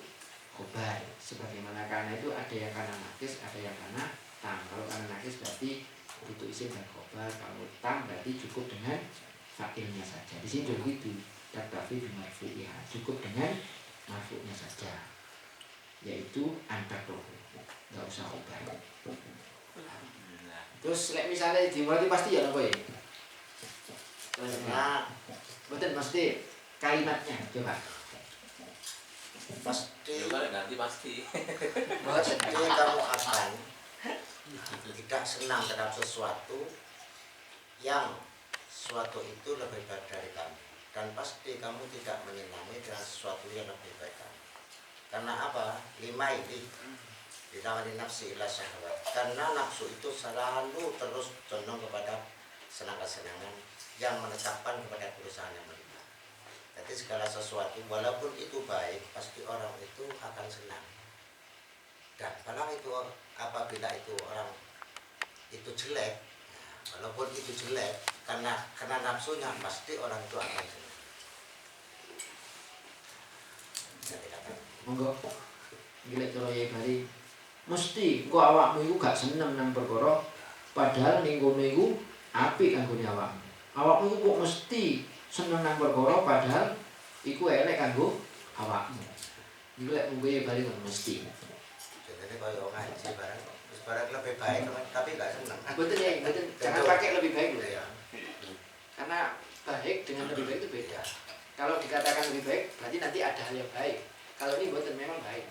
khobar. Sebagaimana karena itu ada yang karena nakis, ada yang karena tam. Kalau karena nakis berarti butuh isim dan khobar. Kalau tam berarti cukup dengan fakirnya saja. Di sini juga gitu. Tapi bimarfu'iha cukup dengan marfu'nya saja, yaitu antar roh, nggak usah khobar. Terus misalnya dimulai pasti ya apa ya? Nah, betul pasti kalimatnya coba. Pasti. Coba nanti pasti. Jadi kamu akan tidak senang terhadap sesuatu yang sesuatu itu lebih baik dari kamu, dan pasti kamu tidak menyenangi dengan sesuatu yang lebih baik kamu. Karena apa? 5 ini ditawari nafsi ila syahwat. Karena nafsu itu selalu terus condong kepada senang-kesenangan yang menetapkan kepada perusahaan yang berlimpah. Jadi segala sesuatu walaupun itu baik, pasti orang itu akan senang. Dan kalau itu apabila itu orang itu jelek, walaupun itu jelek, karena nafsunya pasti orang itu akan senang. Monggo gila cara ya bari mesti kok awakmu iku gak seneng nang perkara padahal ning kono iku apik kanggone awakmu. Awakmu iku kok mesti seneng nang perkara padahal iku elek kanggo awakmu. Gila munggo ya bari mesti. Jadi Jadi kalau ngaji barang lebih baik tapi nggak senang. Betul ya, betul. Jangan pakai lebih baik loh. Ya. Karena baik dengan lebih baik itu beda. Kalau dikatakan lebih baik, berarti nanti ada hal yang baik. Kalau ini betul memang baik.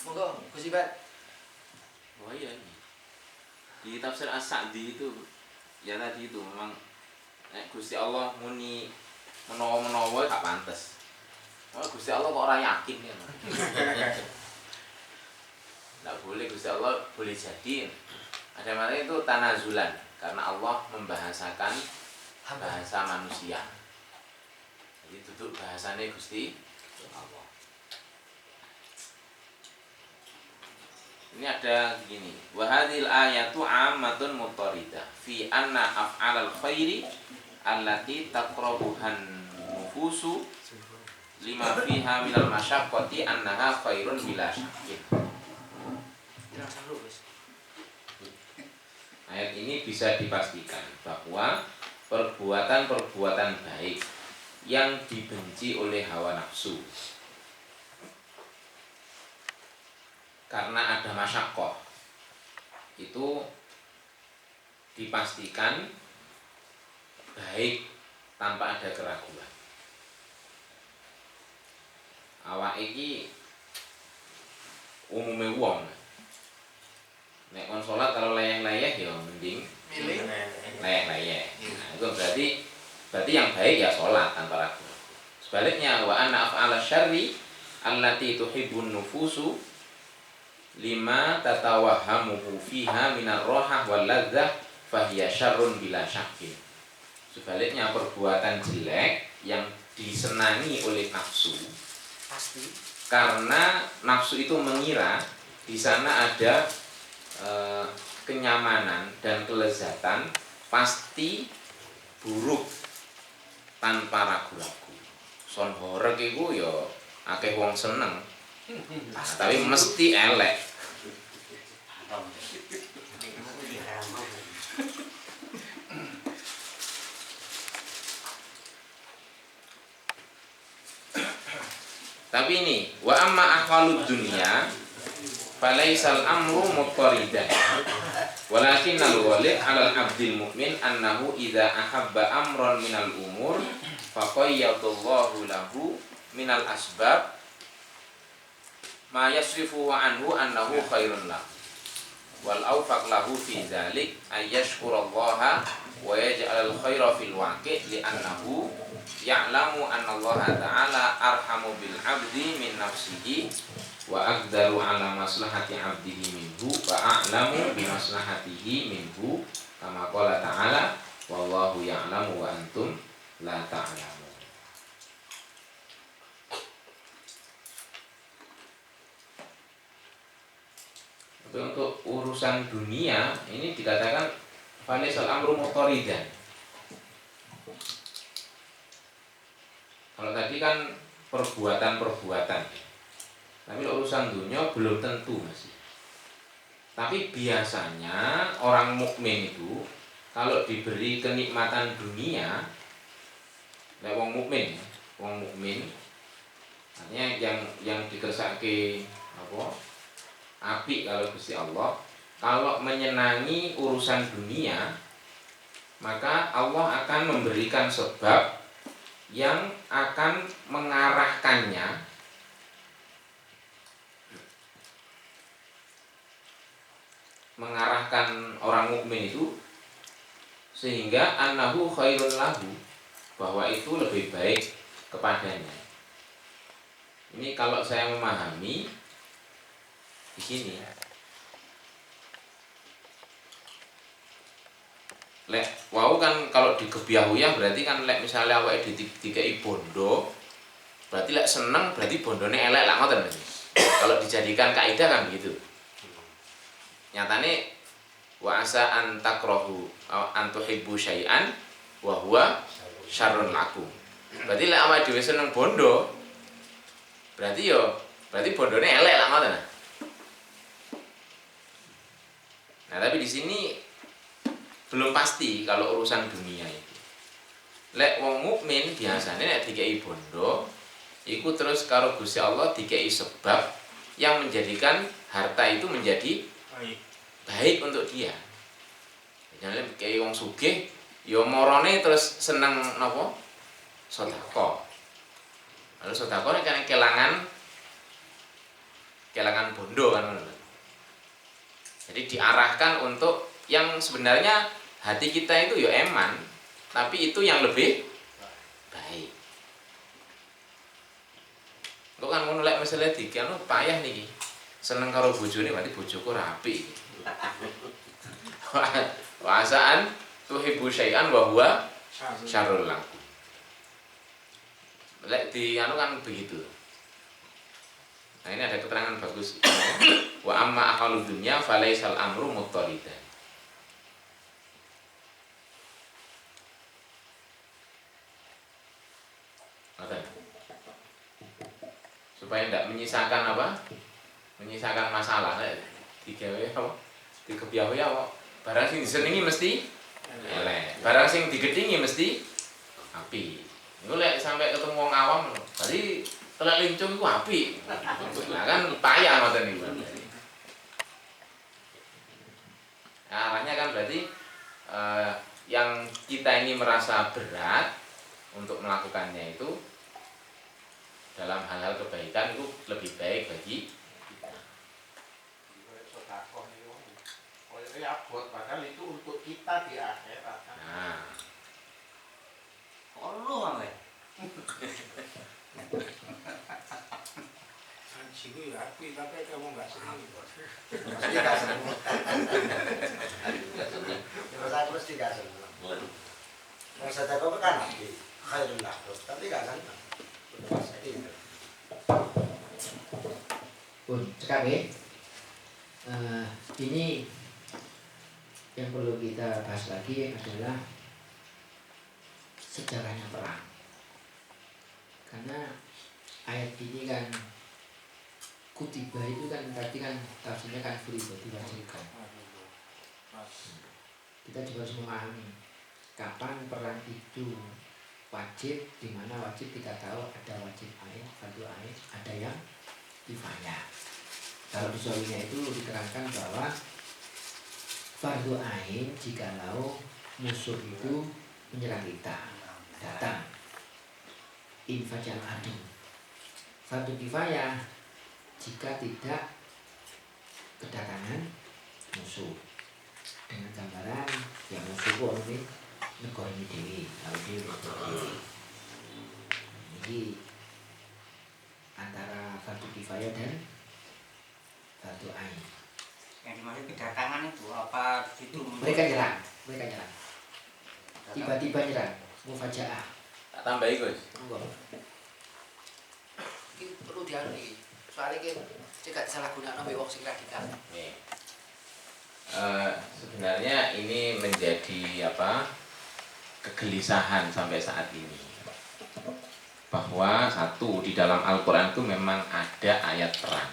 Monggo, Gus Ibat. Oh iya ini. Di tafsir As-Sa'di itu ya tadi itu memang Gusti Allah muni menawa-menawa gak pantes. Oh, Gusti Allah kok orang yakin ya. Nggak boleh, Gusti Allah boleh jadi. Ada mana itu tanazulan karena Allah membahasakan bahasa manusia. Jadi duduk bahasanya Gusti Allah. Ini ada gini, wa hadhil ayatu ammatun mutarida fi anna af'alal khairi allati taqrabuhan nufusu lima fiha minal masyaqqati annaha khairun bila syakkin. Ayat ini bisa dipastikan bahwa perbuatan-perbuatan baik yang dibenci oleh hawa nafsu karena ada masyaqqah itu dipastikan baik tanpa ada keraguan. Awak iki umume wong nek kon salat kalau layah-layah ya mending Milih. layah-layah. Nah, itu berarti yang baik ya salat tanpa ragu. Sebaliknya wa anna af'ala syarri allati tuhibbun nufusu lima tatawahhamuhu fiha minar rohah wal ladzah fahiya syarrun bila syakkin. Sebaliknya perbuatan jelek yang disenangi oleh nafsu Pasti. karena nafsu itu mengira di sana ada kenyamanan dan kelezatan, pasti buruk tanpa ragu-ragu. Son horeg iku ya akeh wong seneng. Tapi mesti elek. Tapi ini wa amma ahwalud dunya falaisal amru muttaridan walakin al-walid 'alal 'abdil mu'min annahu idza ahabba amran minal umur faqayyadallahu lahu minal asbab ma yasrifu anhu annahu khairun lahu wal awfaq lahu fi dzalik ay yashkurallaha wa yaj'alal khaira fil waqi' li'annahu ya'lamu anna Allah ta'ala arhamu bil 'abdi min nafsihi wa aqdaru 'ala maslahati 'abdihi minhu wa a'lamu bi maslahatihi minhu kama qala ta'ala wallahu ya'lamu wa antum la ta'lamun. Untuk urusan dunia ini dikatakan falaisal amru muttaridan. Kalau tadi kan perbuatan-perbuatan, tapi urusan dunia belum tentu masih. Tapi biasanya orang mukmin itu kalau diberi kenikmatan dunia, wong mukmin, artinya yang dikersake apa? Apik kalau Gusti Allah, kalau menyenangi urusan dunia, maka Allah akan memberikan sebab yang akan mengarahkannya orang mukmin itu sehingga annahu khairun lahu, bahwa itu lebih baik kepadanya. Ini kalau saya memahami di sini. Lek wau kan kalau di Gebyahuyah berarti kan lek misalnya awake dikei bondo, berarti lek seneng berarti bondone elek lah ngoten. Kalau dijadikan kaidah kan gitu. Nyatane wa asa an takrahu an tuhibbu syai'an wa huwa syarrun lakum. Berarti lek awake dhewe seneng bondo, berarti bondone elek lah ngoten. Nah, tapi di sini belum pasti kalau urusan dunia itu. Lek wong mukmin biasanya nek dikei bondo iku terus karo Gusti Allah dikei sebab yang menjadikan harta itu menjadi baik untuk dia. Misalnya kayak wong sugih, ya morone terus seneng napa? Sedekah. Lalu sedekah kan kelangan bondo kan. Jadi diarahkan untuk yang sebenarnya hati kita itu ya eman, tapi itu yang lebih baik. Kok kan ngono lek masalah dikene payah niki. Seneng karo bojone berarti bojoku rapi. Wasaan tuhibbu syai'an wa huwa syarrul lakum. Lek di anu kan begitu. Nah ini ada keterangan bagus. Wa amma akhalud dunya falaisal amru muttaridan. Supaya tidak menyisakan apa? Menyisakan masalah. Digawe apa? Dikebiawe apa? Barang sing disenengi mesti elek. Barang sing digedhingi mesti api. Niku lek sampai ketemu wong awam berarti telek lincung iku api. Nah kan payah ngoten niku. Nah, arahnya kan berarti yang kita ini merasa berat untuk melakukannya itu dalam hal-hal kebaikan itu lebih baik bagi kita. Padahal itu untuk kita di akhirat. Nah, Perlu ambe. Sanjiku ya api, tapi kamu nggak senang. Mesti gak seneng. Terus aku mesti gak seneng. Yang sedekah kan khairul lakum, tapi gak seneng. Pasti. Pun sekali ini yang perlu kita bahas lagi adalah sejarahnya perang. Karena ayat ini kan kutiba itu kan berarti kan tafsirnya kan furido, diwajibkan. Kita juga harus memahami kapan perang itu wajib, di mana wajib kita tahu ada wajib ain, fardu ain, ada yang kifayah. Kalau di soalnya itu diterangkan bahwa fardu ain jikalau musuh itu menyerang kita, datang infajal adu. Fardu kifayah jika tidak kedatangan musuh, dengan gambaran yang musuh ini negara ini dewi, kalau dia dewi. Jadi antara fardu kifayah dan fardu ain. Yang dimaksud kedatangan itu apa itu? Mereka nyerang. Tiba-tiba nyerang, mufajaah. tak tambahi Gus. Enggak. Ini perlu dianu iki. Soalnya iki cek salah gunakno mbek wong sing radikal. Nih. Sebenarnya ini menjadi apa? Kegelisahan sampai saat ini. Bahwa satu di dalam Al-Qur'an itu memang ada ayat perang.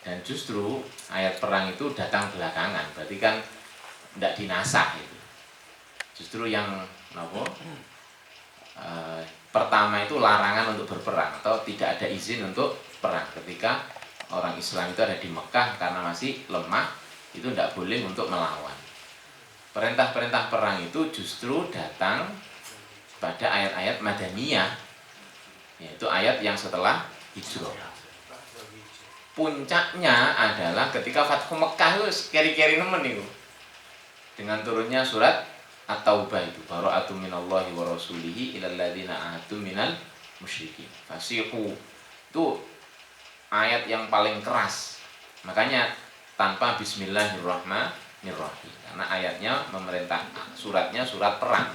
Dan justru ayat perang itu datang belakangan, berarti kan tidak dinasah itu. Justru yang pertama itu larangan untuk berperang atau tidak ada izin untuk perang ketika orang Islam itu ada di Mekah karena masih lemah, itu tidak boleh untuk melawan. Perintah-perintah perang itu justru datang pada ayat-ayat Madaniyah, yaitu ayat yang setelah hijrah. Puncaknya adalah ketika Fathu Mekah itu keri-keri nemen itu. Dengan turunnya surat At-Taubah itu, bara'atu minallahi wa rasulihi ilal ladzina ahadtu minal musyrikin. Fasihu. Itu ayat yang paling keras. Makanya tanpa bismillahirrahmanirrahim. Karena ayatnya memerintah, suratnya surat perang.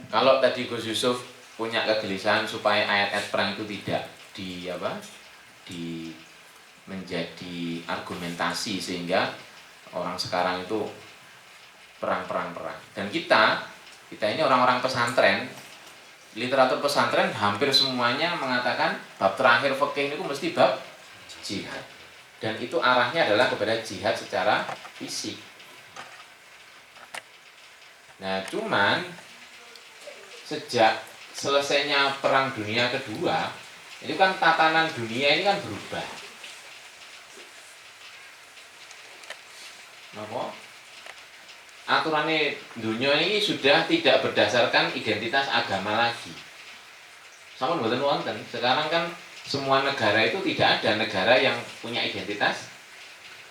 Kalau tadi Gus Yusuf punya kegelisahan supaya ayat-ayat perang itu tidak menjadi argumentasi sehingga orang sekarang itu perang. Dan kita ini orang-orang pesantren, literatur pesantren hampir semuanya mengatakan bab terakhir fikih itu mesti bab jihad. Dan itu arahnya adalah kepada jihad secara fisik. Nah, cuman sejak selesainya Perang Dunia Kedua, itu kan tatanan dunia ini kan berubah. Napa? Aturannya dunia ini sudah tidak berdasarkan identitas agama lagi. Sama mboten wonten. Sekarang kan semua negara itu tidak ada negara yang punya identitas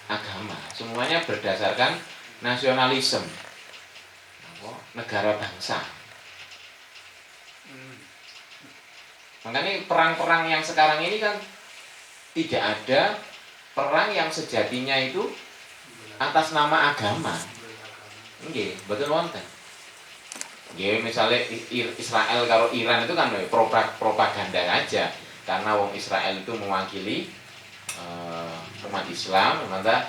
agama. Semuanya berdasarkan nasionalisme. Negara bangsa. Makanya perang-perang yang sekarang ini kan tidak ada perang yang sejatinya itu atas nama agama. Nggih, betul wonten. Nggih, misalnya Israel karo Iran itu kan propaganda aja, karena wong Israel itu mewakili umat Islam, sementara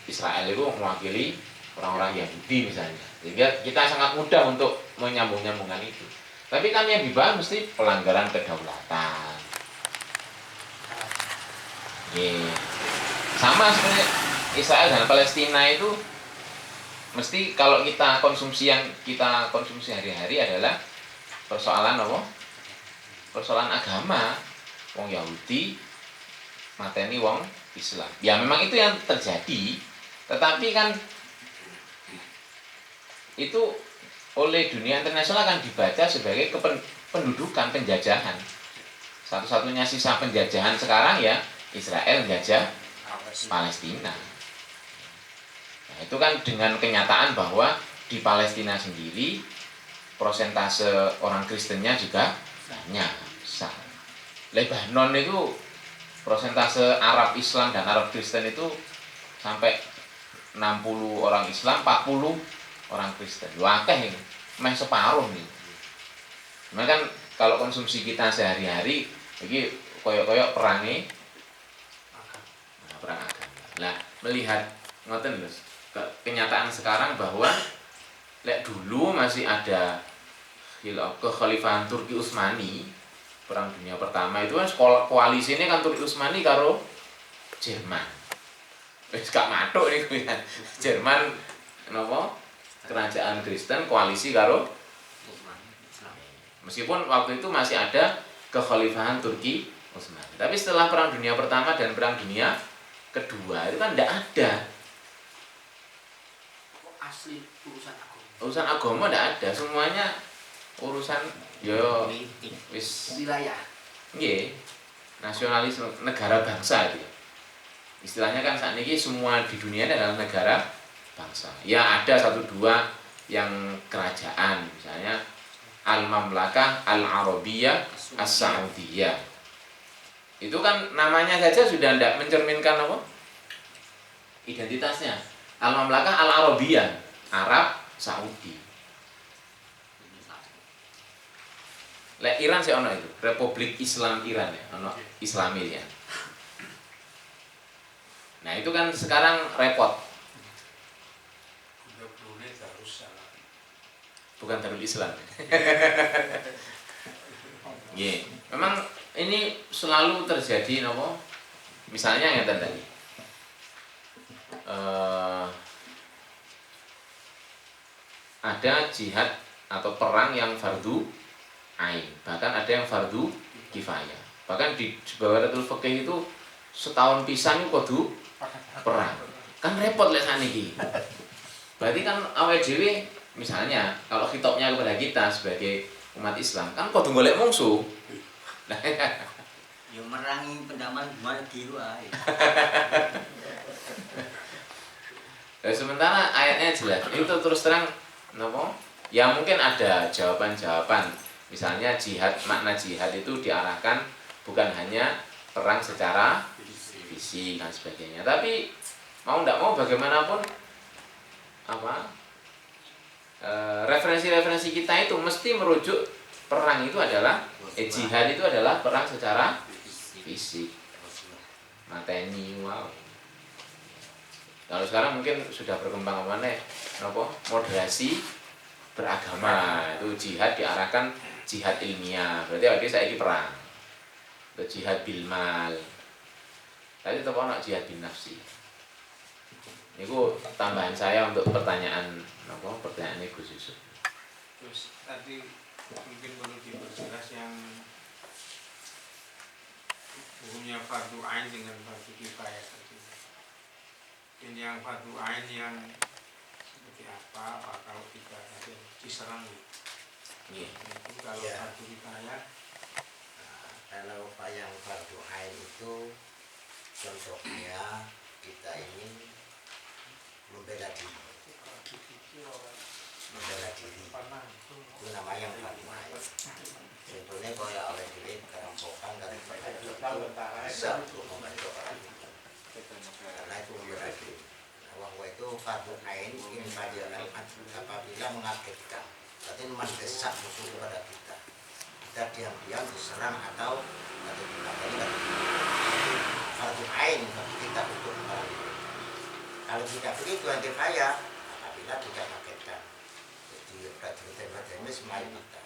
Israel itu mewakili orang-orang Yahudi misalnya. Sehingga kita sangat mudah untuk menyambung-nyambungkan itu. Tapi kan yang dibahas mesti pelanggaran kedaulatan. Sama seperti Israel dan Palestina itu mesti kalau kita konsumsi yang kita konsumsi hari-hari adalah persoalan apa? Persoalan agama. Wong Yahudi mateni wong Islam. Ya memang itu yang terjadi, tetapi kan itu oleh dunia internasional akan dibaca sebagai pendudukan, penjajahan. Satu-satunya sisa penjajahan sekarang ya Israel menjajah Palestina. Nah, itu kan dengan kenyataan bahwa di Palestina sendiri persentase orang Kristennya juga banyak, besar. Lebanon itu persentase Arab Islam dan Arab Kristen itu sampai 60 orang Islam, 40 orang Kristen. Wakeh ini, meh separuh nih. Nah kan kalau konsumsi kita sehari-hari, ini koyok-koyok perangnya, perang agama. Nah melihat ngoten lho, kenyataan sekarang bahwa lek dulu masih ada kekhalifahan Turki Utsmani, Perang Dunia Pertama itu kan koalisi ini kan Turki Utsmani karo Jerman. Wis gak mathuk niku ya. Jerman napa? Kerajaan Kristen koalisi karo meskipun waktu itu masih ada kekhalifahan Turki Utsmani. Tapi setelah Perang Dunia Pertama dan Perang Dunia Kedua itu kan tidak ada. Asli urusan agama. Urusan agama tidak ada, semuanya urusan yo wis Wilayah. nggih. Nasionalisme negara bangsa itu. Istilahnya kan saat ini semua di dunia ini adalah negara bangsa. Ya ada satu dua yang kerajaan, misalnya Al-Mamlakah Al-Arabiyah As-Saudiyah. Itu kan namanya saja sudah tidak mencerminkan apa? Identitasnya. Al-Mamlakah Al-Arabiyah, Arab Saudi. Lek Iran sih ono itu, Republik Islam Iran ya, ono Islamil ya. Nah, itu kan sekarang repot. Bukan Darul Islam. Yeah. Memang ini selalu terjadi nopo. Misalnya yang tadi. Ada jihad atau perang yang fardu ain, bahkan ada yang fardu kifayah. Bahkan di Jabaratul Fiqih itu setahun pisan itu kudu perang. Kan repot lek saniki. Berarti kan awake dhewe misalnya kalau khitabnya kepada kita sebagai umat Islam kan kudu golek mungsuh. Nah, Ya merangi pendaman gimana diru ae. Sementara ayatnya jelas. Itu terus terang napa? Ya mungkin ada jawaban-jawaban. Misalnya jihad, makna jihad itu diarahkan bukan hanya perang secara fisik dan sebagainya, tapi mau tidak mau bagaimanapun apa referensi-referensi kita itu mesti merujuk perang itu adalah jihad itu adalah perang secara fisik, mateni. Wow. Kalau sekarang mungkin sudah berkembang mana moderasi beragama, itu jihad diarahkan jihad ilmiah, berarti ada saya ini perang, atau jihad bilmal, tadi tetap ada jihad bin nafsi. Itu tambahan saya untuk pertanyaan pertanyaan Gus Yusuf. Terus tadi mungkin perlu diperjelas yang hukumnya fardu ain dengan fardu kifayah tadi. Dan yang fardu ain yang seperti apa kalau kita ada diserang gitu. Iya. Itu kalau Ya. fardu kifayah Kalau yang fardu ain itu contohnya kita ini membela diri, itu namanya yang fardu ain. Contohnya kalau oleh diri kerampokan dan itu bisa untuk membantu orang itu, karena itu membela diri. Bahwa itu fardu ain ini pelajaran apabila mengagetkan, berarti mendesak musuh kepada kita. Kita diam-diam diserang atau kita fardu ain bagi kita untuk memerangi. Kalau tidak begitu yang kifayah, apabila tidak mengagetkan, jadi prajurit-prajurit semai kita.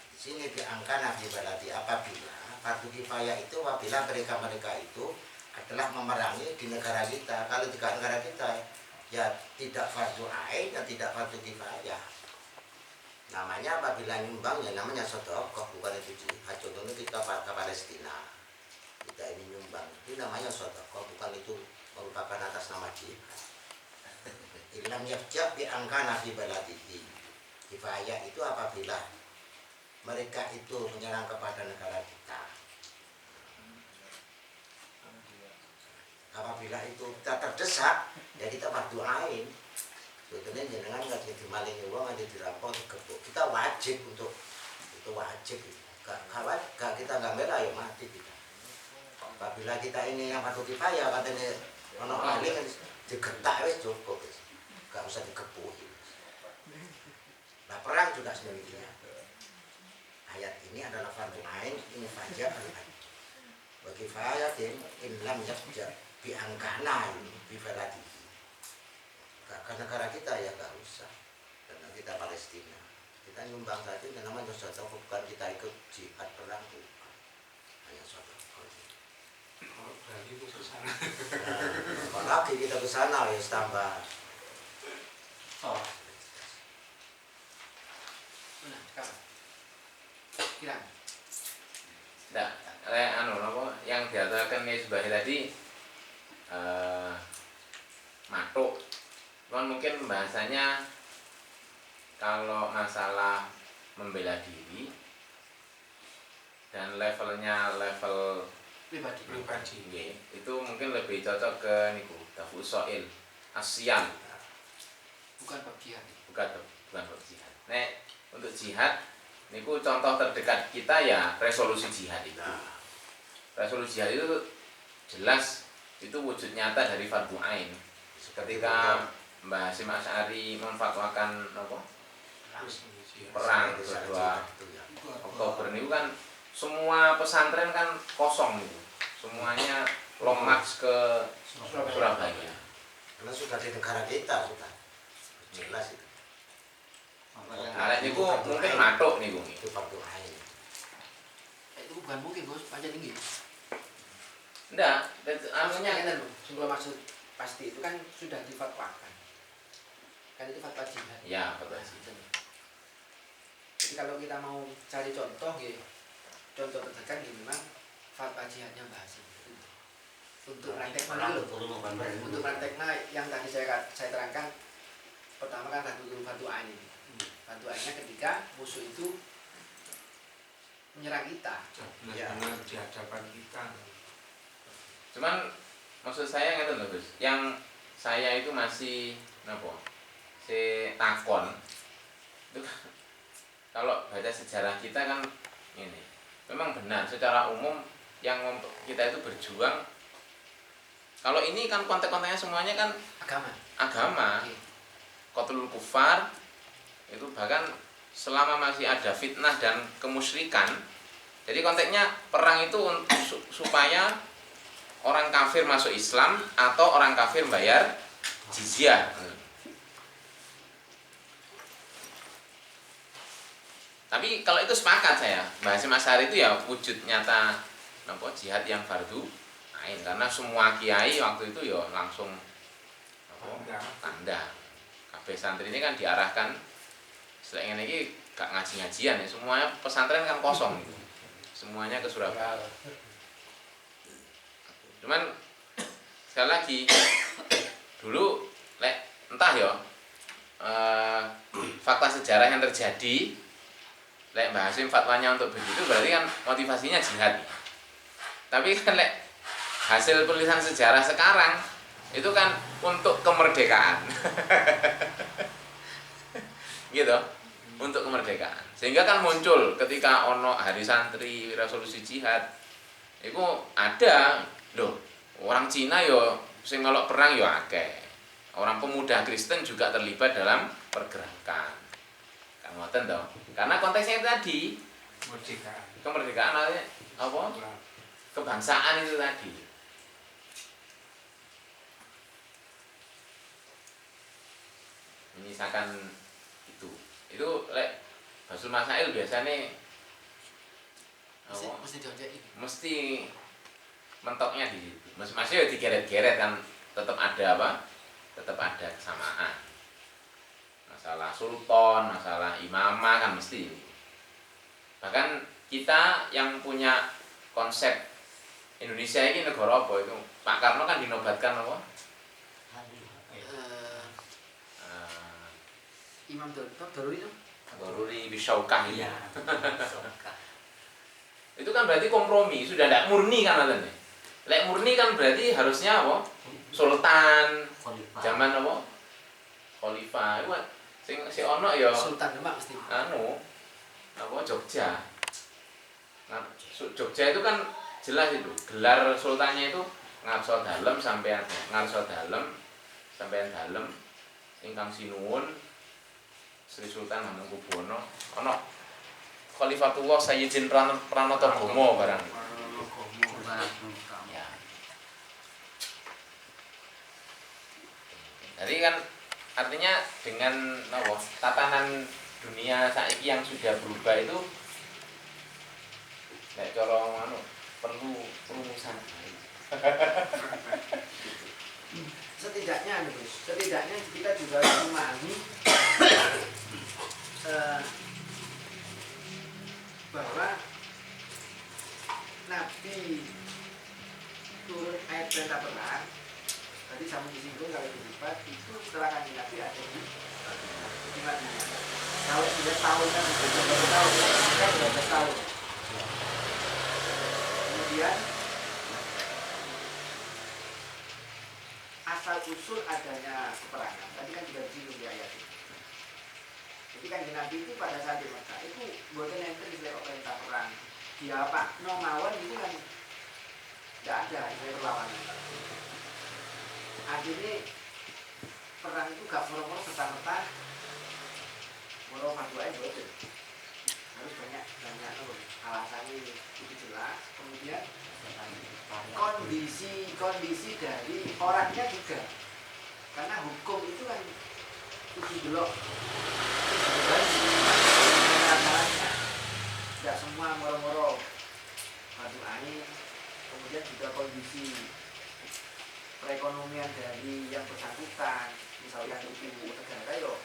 Di sini diangkat Nabi Baladi apabila fardu kifayah itu apabila mereka itu adalah memerangi di negara kita. Kalau di negara kita ya tidak fardu ain dan tidak fardu kifayah. Namanya apabila nyumbang ya namanya sedekah, bukan itu jihad. Contohnya kita ke Palestina, kita ini nyumbang, itu namanya sedekah, bukan itu merupakan atas nama jihad. Ilam yafjab bi angka Nabi Baladihi. Kifayah itu apabila mereka itu menyerang kepada negara kita. Apabila itu kita terdesak, ya kita fardu ain. Sebetulnya jenengan nggak jadi maling uang, nggak jadi dirampok, dikepuk. Kita wajib untuk itu wajib. Gak kita nggak bela ya mati kita. Apabila kita ini yang fardu kifayah katanya ono maling digetak wis cukup, gak usah dikepuki. Nah perang juga sebaliknya. Ayat ini adalah fardu ain, ini fajar al-ain. Bagi fayatin inlam yakja biangkana ini bibaladi. Ke negara kita ya nggak usah, karena kita Palestina, kita nyumbang saja, dan namanya sedekah, bukan kita ikut jihad perang, bukan, hanya sedekah. berarti itu kesana. Nah, apalagi kita ke sana ya tambah. Oh. Nah, kapan? Kira. Nah, yang diatakan Misbah tadi matuk. Cuman mungkin bahasanya kalau masalah membela diri dan levelnya level Pribadi. nggih, itu mungkin lebih cocok ke niku dafu soil Asian, Bukan bab jihad. bukan bab jihad. Nek untuk jihad niku contoh terdekat kita ya resolusi jihad itu. Resolusi jihad itu jelas itu wujud nyata dari fardu ain. Ketika Mbah Hasyim Asy'ari memfatwakan apa? Perang 2 Oktober ini kan semua pesantren kan kosong itu. Semuanya lomaks ke Surabaya. Karena sudah di negara kita sudah jelas itu. Nah, niku mungkin matuk niku. Itu fardu ain. Itu bukan mungkin bos, panjang tinggi. Ndak, Anunya anunya kan loh, sebelum maksud pasti itu kan sudah difatwakan. Kan itu fatwa jihad. ya betul sih. Jadi kalau kita mau cari contoh ya, contoh terdekat ya memang fatwa jihadnya Mbah Hasyim. Untuk prakteknya itu loh. Untuk prakteknya yang tadi saya terangkan, pertama kan fardu ain ini. Fardu ainnya ketika musuh itu menyerang kita. Benar-benar di hadapan kita. Cuman maksud saya ngeten lho, Gus. Yang saya itu masih napa? Si takon. Itu kalau baca sejarah kita kan ini. Memang benar secara umum yang kita itu berjuang. Kalau ini kan konteks-konteksnya semuanya kan agama. Qatlul kufar itu bahkan selama masih ada fitnah dan kemusyrikan. Jadi konteksnya perang itu supaya orang kafir masuk Islam atau orang kafir bayar jizyah. Tapi kalau itu sepakat saya, Mbah Hasyim Asy'ari itu ya wujud nyata jihad yang fardu ain, karena semua kiai waktu itu ya langsung tanda. Kabeh santri ini kan diarahkan Selain ini gak ngaji-ngajian ya, semuanya pesantren kan kosong gitu. Semuanya ke Surabaya. Cuman sekali lagi dulu entah ya fakta sejarah yang terjadi Mbah Hasyim fatwanya untuk begitu berarti kan motivasinya jihad. Tapi kan hasil tulisan sejarah sekarang itu kan untuk kemerdekaan. Gitu. Untuk kemerdekaan. Sehingga kan muncul ketika ono hari santri resolusi jihad itu ada loh, orang Cina yo sing melok perang yo akeh. Orang pemuda Kristen juga terlibat dalam pergerakan. Kan ngoten toh. Karena konteksnya itu tadi kemerdekaan apa? Kebangsaan itu tadi. Menyisakan itu Basul Masail biasanya mesti mentoknya di situ. Masih digeret-geret kan tetap ada apa? Tetap ada kesamaan. Masalah sultan, masalah imamah kan mesti. Bahkan kita yang punya konsep Indonesia ini negara apa itu? Pak Karno kan dinobatkan apa? Imam Daruri itu? Daruri Bisyaukah itu. Itu kan berarti kompromi, sudah tidak murni kan katanya. Lek murni kan berarti harusnya apa? Sultan. Zaman apa? Khalifah. Itu si ono ya Sultan Demak mesti. Apa Jogja. Nah, Jogja itu kan jelas itu. Gelar sultannya itu ngarsa dalem sampean dalem ingkang sinuwun Sri Sultan Hamengkubuwono ono Khalifatullah Sayyidin Pranatagomo barang. Ya. Jadi kan artinya dengan tatanan dunia saiki yang sudah berubah itu nek cara perlu perumusan. Setidaknya kita juga harus memahami bahwa Nabi turun ayat perintah perang tadi sama disinggung kalau berlipat itu setelah kanjeng Nabi ada di Madinah. Kalau 9 tahun kan 12 tahun kan 12 tahun. Kemudian asal usul adanya peperangan tadi kan juga disinggung di ayat itu. Jadi kan Nabi itu pada saat di Mekah itu buatan enten istilah perintah perang. Dia apa? Mawon itu kan tidak ada istilah perlawanan. Akhirnya perang itu gak moro-moro serta-merta moro fatwain betul. Harus banyak alasannya itu jelas. Kemudian kondisi dari orangnya juga. Karena hukum itu kan kudu delok masalahnya tidak semua moro-moro madu angin. Kemudian juga kondisi perekonomian dari yang bersangkutan, misalnya ibu negara yo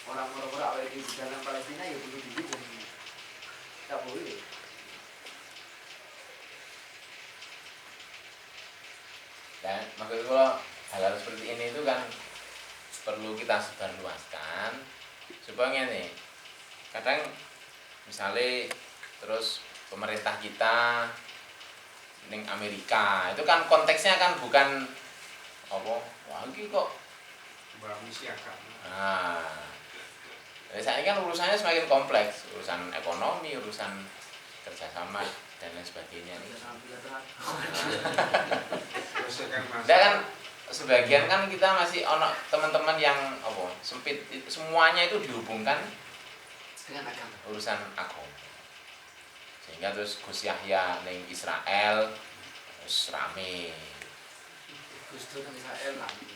orang moro-moro awal di dalam Palestina ya bunuh diri pun tidak boleh. Dan maksud kalau hal-hal seperti ini itu kan perlu kita sebarluaskan supaya nih kadang misalnya terus pemerintah kita ning Amerika itu kan konteksnya kan bukan apa wah iki kok misi agama. Saya kan urusannya semakin kompleks, urusan ekonomi, urusan kerjasama dan lain sebagainya nih. Nah kan sebagian kan kita masih ono teman-teman yang apa sempit semuanya itu dihubungkan Dengan agama. urusan agama. Sehingga terus Gus Yahya ning Israel terus rame. Gus Dur ning Israel rame.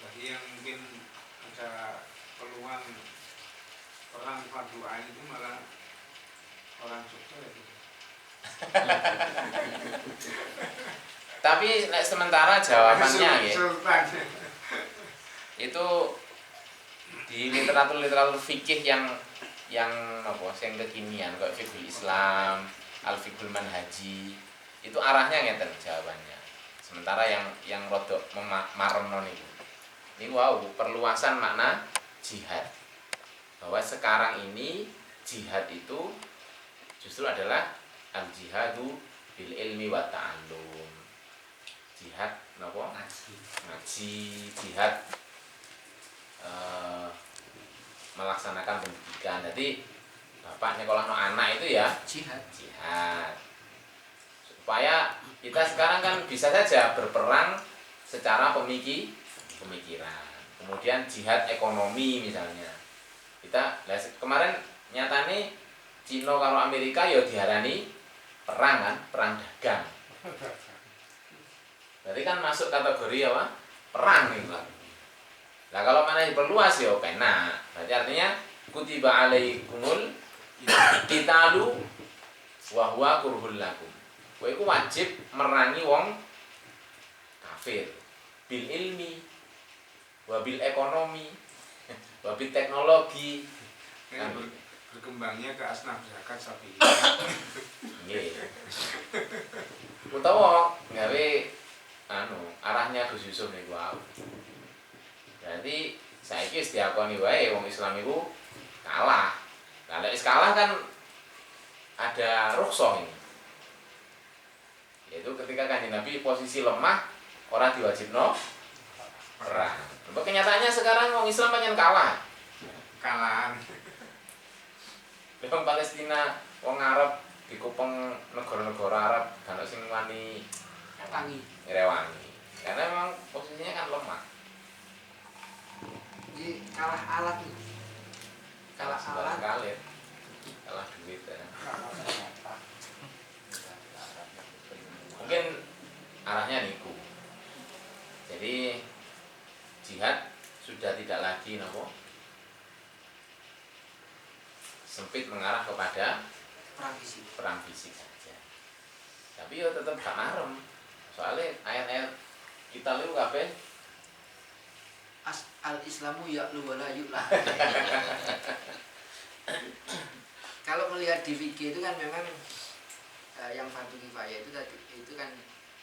Bagi yang mungkin ada peluang perang fardu ain itu malah orang Jogja ya gitu. Tapi sementara jawabannya ya, Sultan. itu di literatur fikih yang apa yang kekinian kayak fikih Islam, al-fiqhul manhaji, itu arahnya ngeten jawabannya. Sementara yang rodok maremno niku. Ini wow, perluasan makna jihad. Bahwa sekarang ini jihad itu justru adalah al-jihadu bil ilmi wa ta'allum. Jihad napa? Ngaji, jihad melaksanakan pendidikan. Jadi bapak nyekolahno anak itu ya Jihad. Supaya kita sekarang kan bisa saja berperang secara pemikiran. Kemudian jihad ekonomi misalnya. Kemarin nyatane Cina karo Amerika ya diarani perang kan, perang dagang. Berarti kan masuk kategori apa? Perang gitu. Nah kalau mana diperluas ya penak. Berarti artinya kutiba alaikumul qitalu wa huwa kurhul lakum. Kowe iku wajib merangi wong kafir bil ilmi wa bil ekonomi wa bil teknologi. Kan berkembangnya ke asnaf zakat sapi. Nggih. Utawa gawe arahnya Gus Yusuf niku wae. Berarti saiki wis diakoni wae wong Islam iku kalah. Nah, nek wis kalah kan ada rukhsah ini. Yaitu ketika Kanjeng Nabi posisi lemah, orang diwajibno perang. Tapi kenyataannya sekarang wong Islam pancen kalah. Kalahan. Wong Palestina, wong Arab dikupeng negara-negara Arab kan sing wani ngerewangi. Karena memang posisinya kan lemah. Jadi kalah alat nih. Kalah alat. Kalah kalah duit ya. Mungkin arahnya niku. Jadi jihad sudah tidak lagi sempit mengarah kepada perang fisik saja. Tapi ya tetap gak marem. Soalnya ayat-ayat kita lihat kabeh Al-Islamu ya'lu wa la yu'la. Kalau melihat di fikih itu kan memang yang fardu kifayah itu tadi itu kan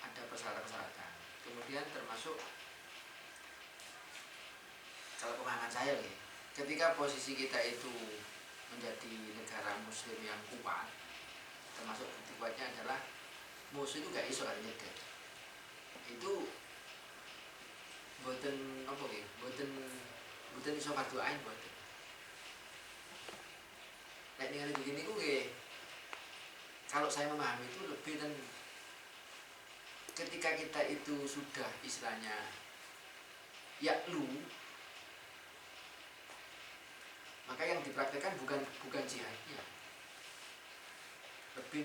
ada persyaratan. Kemudian termasuk kalau pemahaman saya ketika posisi kita itu menjadi negara muslim yang kuat, termasuk bukti kuatnya adalah musuh itu gak iso nyedet. Itu boten apa nggih? Boten iso fardu ain boten. Nek ningali begini ku nggih kalau saya memahami itu lebih dan ketika kita itu sudah istilahnya yaklu, maka yang dipraktekkan bukan jihadnya, lebih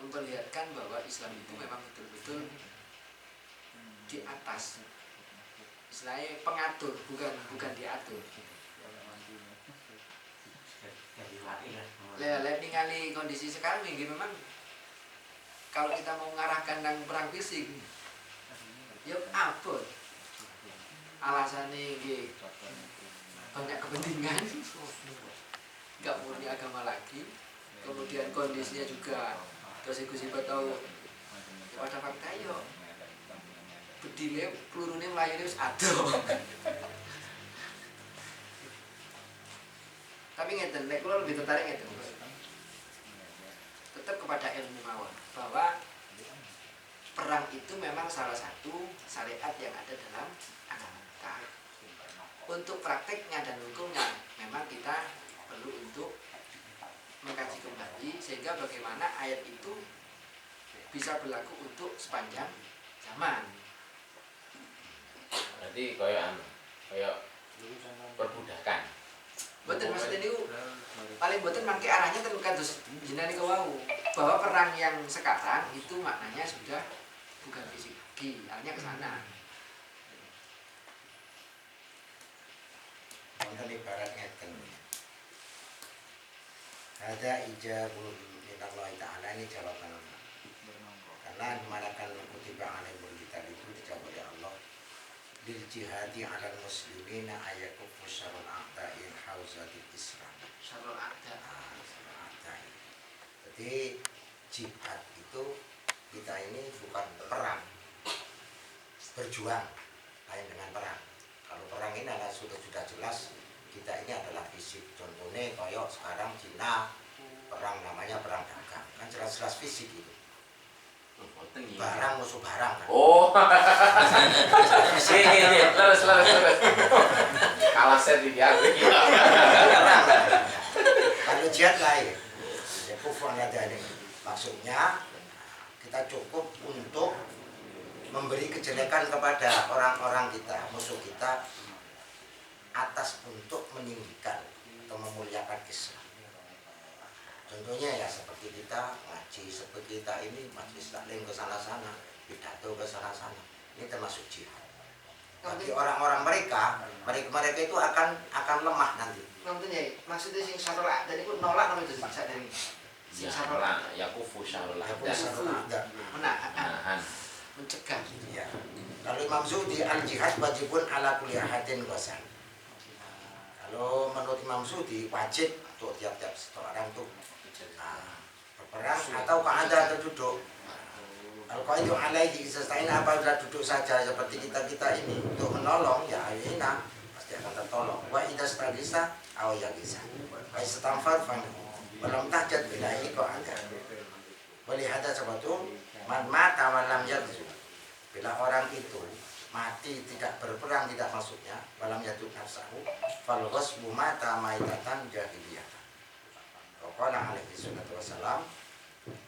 memperlihatkan bahwa Islam itu memang betul-betul di atas, istilahnya pengatur, bukan diatur. Lihat ningali kondisi sekarang ini memang kalau kita mau mengarahkan nang perang fisik, ya apa? Alasannya banyak kepentingan, nggak murni agama lagi. Kemudian kondisinya juga terus Gus Iba tahu pada fakta yo bedile pelurune mlayune wis ado. Tapi ngeten, nek kula lebih tertarik ngeten. Tetap kepada ilmu mawon bahwa perang itu memang salah satu syariat yang ada dalam agama kita. Untuk prakteknya dan hukumnya memang kita perlu untuk mengkaji kembali sehingga bagaimana ayat itu bisa berlaku untuk sepanjang zaman. Berarti kayak perbudakan. Betul maksudnya itu paling betul mangke arahnya terbuka terus jenani kewau bahwa perang yang sekarang itu maknanya sudah bukan fisik lagi, artinya ke sana. Wonten ibarat ngeten. Ada ijabul minallahi ta'ala, ini jawaban karena dimanakan kutiba alaihimul qital itu dicabut oleh Allah lil jihadi 'alal muslimina ayakufu syarrul a'da'i hauzatil islam. Syarul A'da. Jadi jihad itu kita ini bukan perang, berjuang lain dengan perang. Kalau perang ini adalah sudah jelas kita ini adalah fisik. Contohnya kayak sekarang Cina perang namanya perang dagang, kan jelas-jelas fisik itu. Barang musuh barang kan. Oh. Iya. Leres. Kalah saya di dia. Kalau jihad lain, ya kufur ada ini. Maksudnya kita cukup untuk memberi kejelekan kepada orang-orang kita, musuh kita, atas untuk meninggikan atau memuliakan Islam. Contohnya ya seperti kita ngaji, seperti kita ini majlis taklim ke sana-sana, pidato ke sana-sana. Ini termasuk jihad. Bagi orang-orang mereka itu akan lemah nanti. Maksudnya maksudnya sing Syarul A'da niku nolak nama itu Pak dari sing Syarul A'da. Yakufu syarul Ya, a'da. Menahan, mencegah. Ya. Kalau Imam Zuhdi al-jihad wajibun ala kulli ahadin ghasal. Kalau menurut Imam Zuhdi wajib untuk tiap-tiap orang tuh berperang atau ada atau duduk. Kalau itu alaihi sestain apabila duduk saja seperti kita ini untuk menolong ya aina pasti akan tertolong. Wa idza stagisa aw yagisa. Wa istanfar fa belum tahjat bila ini kok ada. Melihat sebatu man mata malam yadzu. Bila orang itu mati tidak berperang tidak maksudnya malam yadzu nafsahu fal ghasbu mata maitatan jahiliyah. Qala alaihi salatu wassalam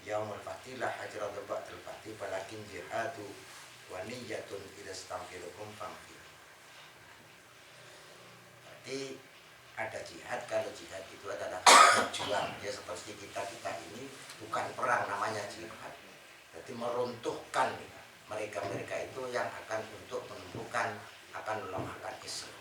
yaumul fathi la hajra ba'dal fathi walakin jihadu wa niyyatun idza istaghfirukum famfir. Berarti ada jihad, kalau jihad itu adalah berjuang ya seperti kita ini bukan perang namanya jihad. Jadi meruntuhkan mereka itu yang akan untuk menumbuhkan akan melemahkan Islam.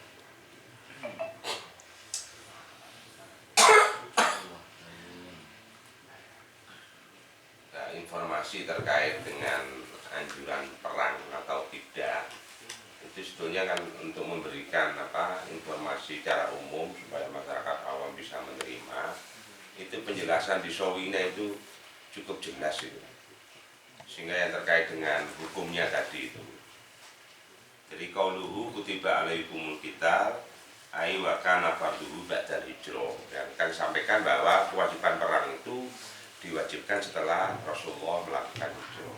Informasi terkait dengan anjuran perang atau tidak itu sebetulnya kan untuk memberikan informasi secara umum supaya masyarakat awam bisa menerima. Itu penjelasan di Sawina itu cukup jelas itu, sehingga yang terkait dengan hukumnya tadi itu. Jadi qauluhu kutiba alaikumul qital ai wa kana farduhu ba'dal hijrah. Yang kan sampaikan bahwa kewajiban perang itu diwajibkan setelah Rasulullah melakukan hijrah.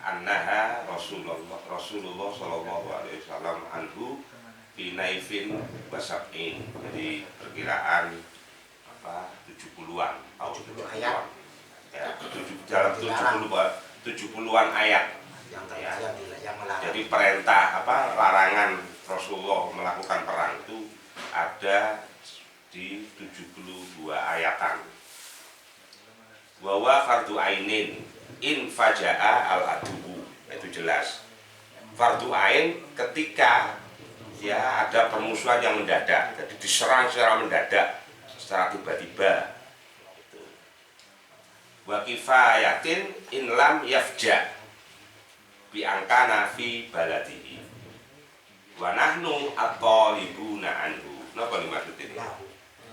Annaha Rasulullah sallallahu alaihi wasallam anhu fi naifin wasab'in. Jadi perkiraan 70-an tahun 70-an. Ya, dalam 70-an ayat. Yang melarang. Jadi perintah larangan Rasulullah melakukan perang itu ada di 72 ayatan. Bahwa fardu ainin in faja'a al-adubu, itu jelas. Fardu ain ketika ya ada permusuhan yang mendadak, jadi diserang secara mendadak, secara tiba-tiba. Wa kifayatin in lam yafja bi angkana fi baladihi. Wa nahnu at-talibuna anhu. Napa dimaksud ini?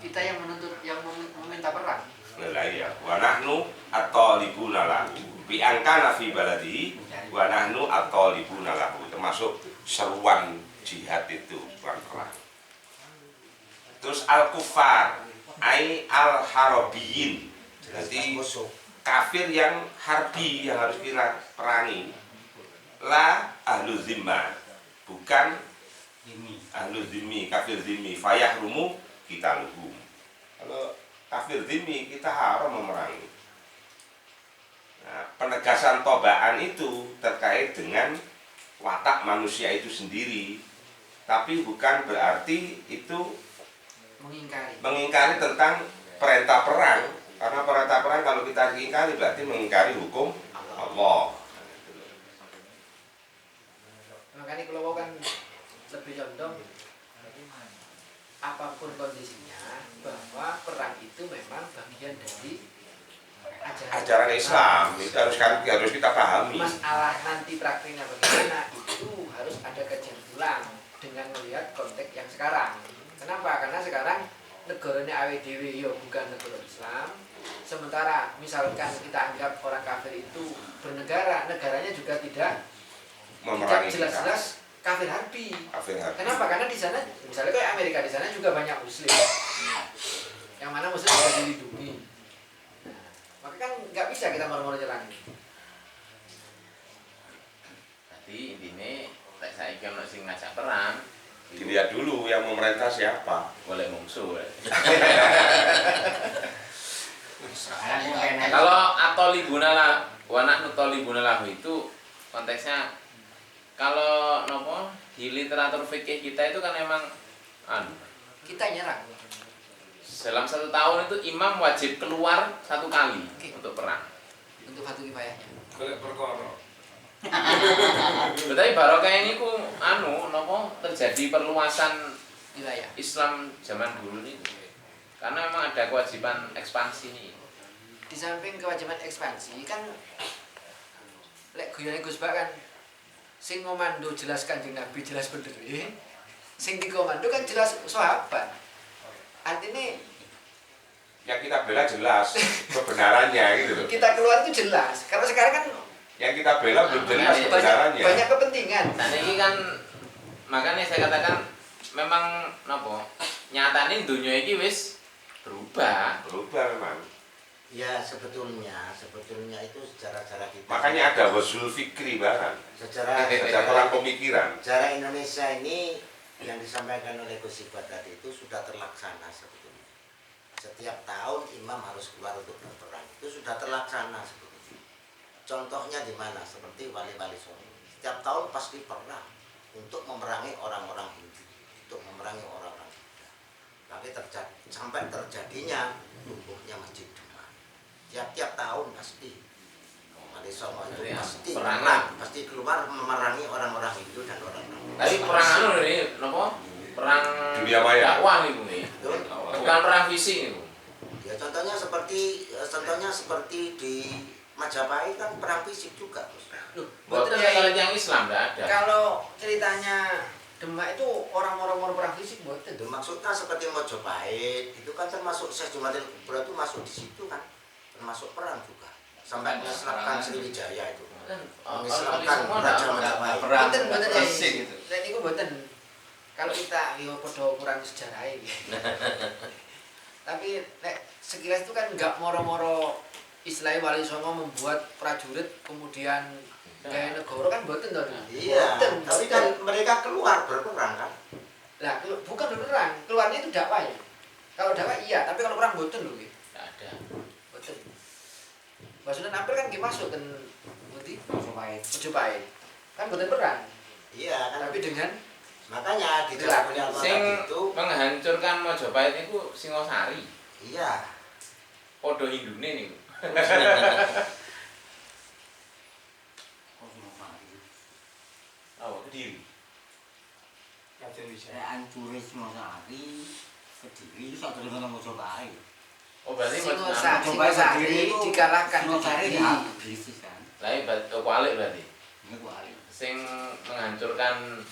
Kita yang menuntut, yang meminta perang. Lah iya, wa nahnu at-talibuna lahu. Bi angkana fi baladihi wa nahnu at-talibuna lahu. Termasuk seruan jihad itu, seruan perang. Terus al-kufar ai al-harabiyin. Jadi kafir yang harbi yang harus kita perangi. La ahlu zimma, bukan ahlu zimmi, kafir zimmi. Fayahrumu kita luhum. Kalau kafir zimmi kita haram memerangi. Nah, penegasan tobaan itu terkait dengan watak manusia itu sendiri, tapi bukan berarti itu mengingkari tentang perintah perang. Karena perintah perang kalau kita ingkari berarti mengingkari hukum Allah. Makanya kalau kan lebih condong apapun kondisinya bahwa perang itu memang bagian dari ajaran ajaran Islam itu harus kita pahami. Masalah nanti praktiknya bagaimana itu harus ada kajian ulang dengan melihat konteks yang sekarang. Kenapa? Karena sekarang negaranya AWDW yo bukan negara Islam. Sementara misalkan kita anggap orang kafir itu bernegara, negaranya juga tidak jelas-jelas kafir harbi. Kenapa? Karena di sana, misalnya kayak Amerika, di sana juga banyak Muslim, yang mana Muslim bisa dilindungi. Nah, maka kan nggak bisa kita mau nyerang. Jadi intinya saya kira ono sing ngajak perang. Dilihat dulu yang memerintah siapa. Boleh mungsu. Soalnya Kalau atolibunalah, wanak nutolibunalah itu konteksnya kalau nopo di literatur fikih kita itu kan emang Kita nyerang. dalam 1 tahun itu imam wajib keluar 1 kali untuk perang. Untuk Fatu Kifayahnya. Golek perkara. Tapi barokah ini ku nopo terjadi perluasan Wilayah. Islam zaman dulu nih. Karena memang ada kewajiban ekspansi nih. Di samping kewajiban ekspansi kan lek guyone Gus Bak kan sing ngomando jelas Kanjeng Nabi jelas bener. Sing dikomando kan jelas sahabat. Artinya Yang kita bela jelas kebenarannya gitu loh. kita keluar itu jelas. Karena sekarang kan Yang kita bela belum jelas Banyak- kebenarannya. banyak kepentingan. Nah ini kan makanya saya katakan memang nopo nyatane dunia ini wis berubah. Berubah memang. Ya sebetulnya itu secara kita. Makanya ada wasul fikri barang. secara Orang pemikiran. secara Indonesia ini yang disampaikan oleh Gus Iqbal tadi itu sudah terlaksana sebetulnya. Setiap tahun imam harus keluar untuk berperang itu sudah terlaksana sebetulnya. Contohnya di mana? Seperti wali-wali songo. Setiap tahun pasti perang untuk memerangi orang-orang Hindu, untuk memerangi orang-orang Buddha. Tapi sampai terjadinya tumbuhnya Masjid Demak. Tiap-tiap tahun pasti wali songo itu Ya, pasti perang. pasti keluar memerangi orang-orang Hindu dan orang-orang Buddha. Tapi perang ini nopo perang Dunia maya. dakwah nih bukan perang fisik nih. Ya contohnya seperti di Majapahit kan perang fisik juga. Loh, Buat betul kalau ya. yang Islam tidak ada. Kalau ceritanya Demak itu orang-orang perang fisik buat Itu maksudnya seperti Majapahit itu kan termasuk Syekh Jumadil Kubra itu masuk di situ kan, termasuk perang juga. Sampai mengislamkan Sriwijaya itu. Mengislamkan Raja Majapahit. Boten ya. fisik gitu. Lek niku boten. Kalau kita yo padha kurang sejarah iki. Tapi nek sekilas itu kan enggak moro-moro istilahnya Wali Songo membuat prajurit kemudian gaya negara kan boten toh. Iya, Boten, tapi boten. kan mereka keluar berperang kan. Lah bukan berperang, keluarnya itu dakwah ya. Kalau dakwah iya, tapi kalau perang boten lho nggih. Tidak ada. Boten. Mbak Sunan Ampel kan nggih masuk ten ngendi? Majapahit. Majapahit. Kan boten perang, Iya kan. tapi dengan Makanya di zaman Sing itu menghancurkan Majapahit itu Singosari. iya. Podo Hindune nih. Oh, Kediri. Raden Wijaya. Saya turis Singosari, Kediri, sak terus nang Majapahit. Oh berarti Singosari dikalahkan Singosari Kediri. ya bisnis kan. Lain balik berarti. Ini kuali. Sing menghancurkan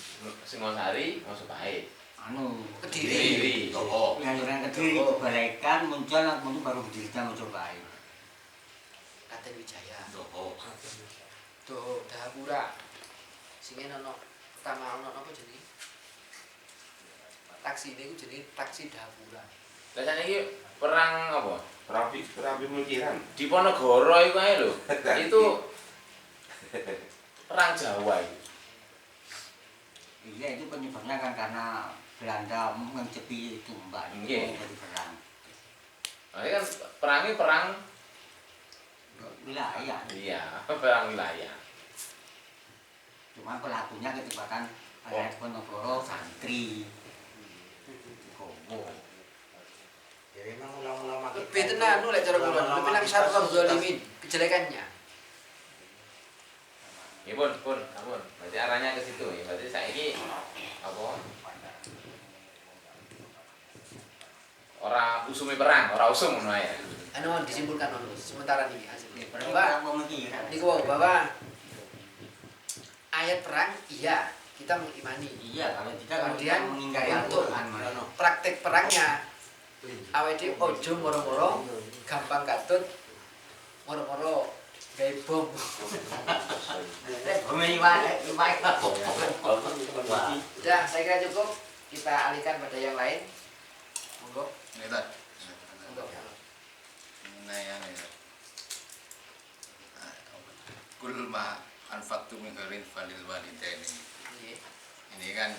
Singosari Majapahit. Anu, Kediri. Oh. Penganjuran Kediri kebalikan muncul baru berdirinya Majapahit. Raden Wijaya. Oh. Tuh, Dahapura. Sing ono pertama ono apa jenenge? Taksi niku jenenge taksi Dahapura. Lah saniki perang apa? Perapi pemikiran. Di Ponorogo itu ae lho. Itu perang Jawa itu. Iya itu penyebabnya kan karena Belanda mencepi Tumbak Iya. itu jadi perang. Nah, kan perangnya perang Wilayah. iya, perang wilayah. Cuma pelakunya ketibatan rakyat Ponorogo santri. Kobo. Jadi memang ulama-ulama kita Lebih tenan lek cara kula, lebih nang syarrul zalimin, kejelekannya. Ya pun. Berarti arahnya ke situ ya. Berarti saiki apa? Ora usumi perang, ora usum ngono ae. Anu disimpulkan ono sementara niki hasilnya. bahwa ayat perang iya kita mengimani. Iya, kalau tidak Kemudian mengingkari untuk Al-Quran. praktek perangnya awet dhewe ojo moro-moro gampang katut moro-moro gawe bom. Udah, saya kira cukup. Kita alihkan pada yang lain. Monggo. Monggo. Kul ma anfaqtu min khairin falil walidaini. Ini kan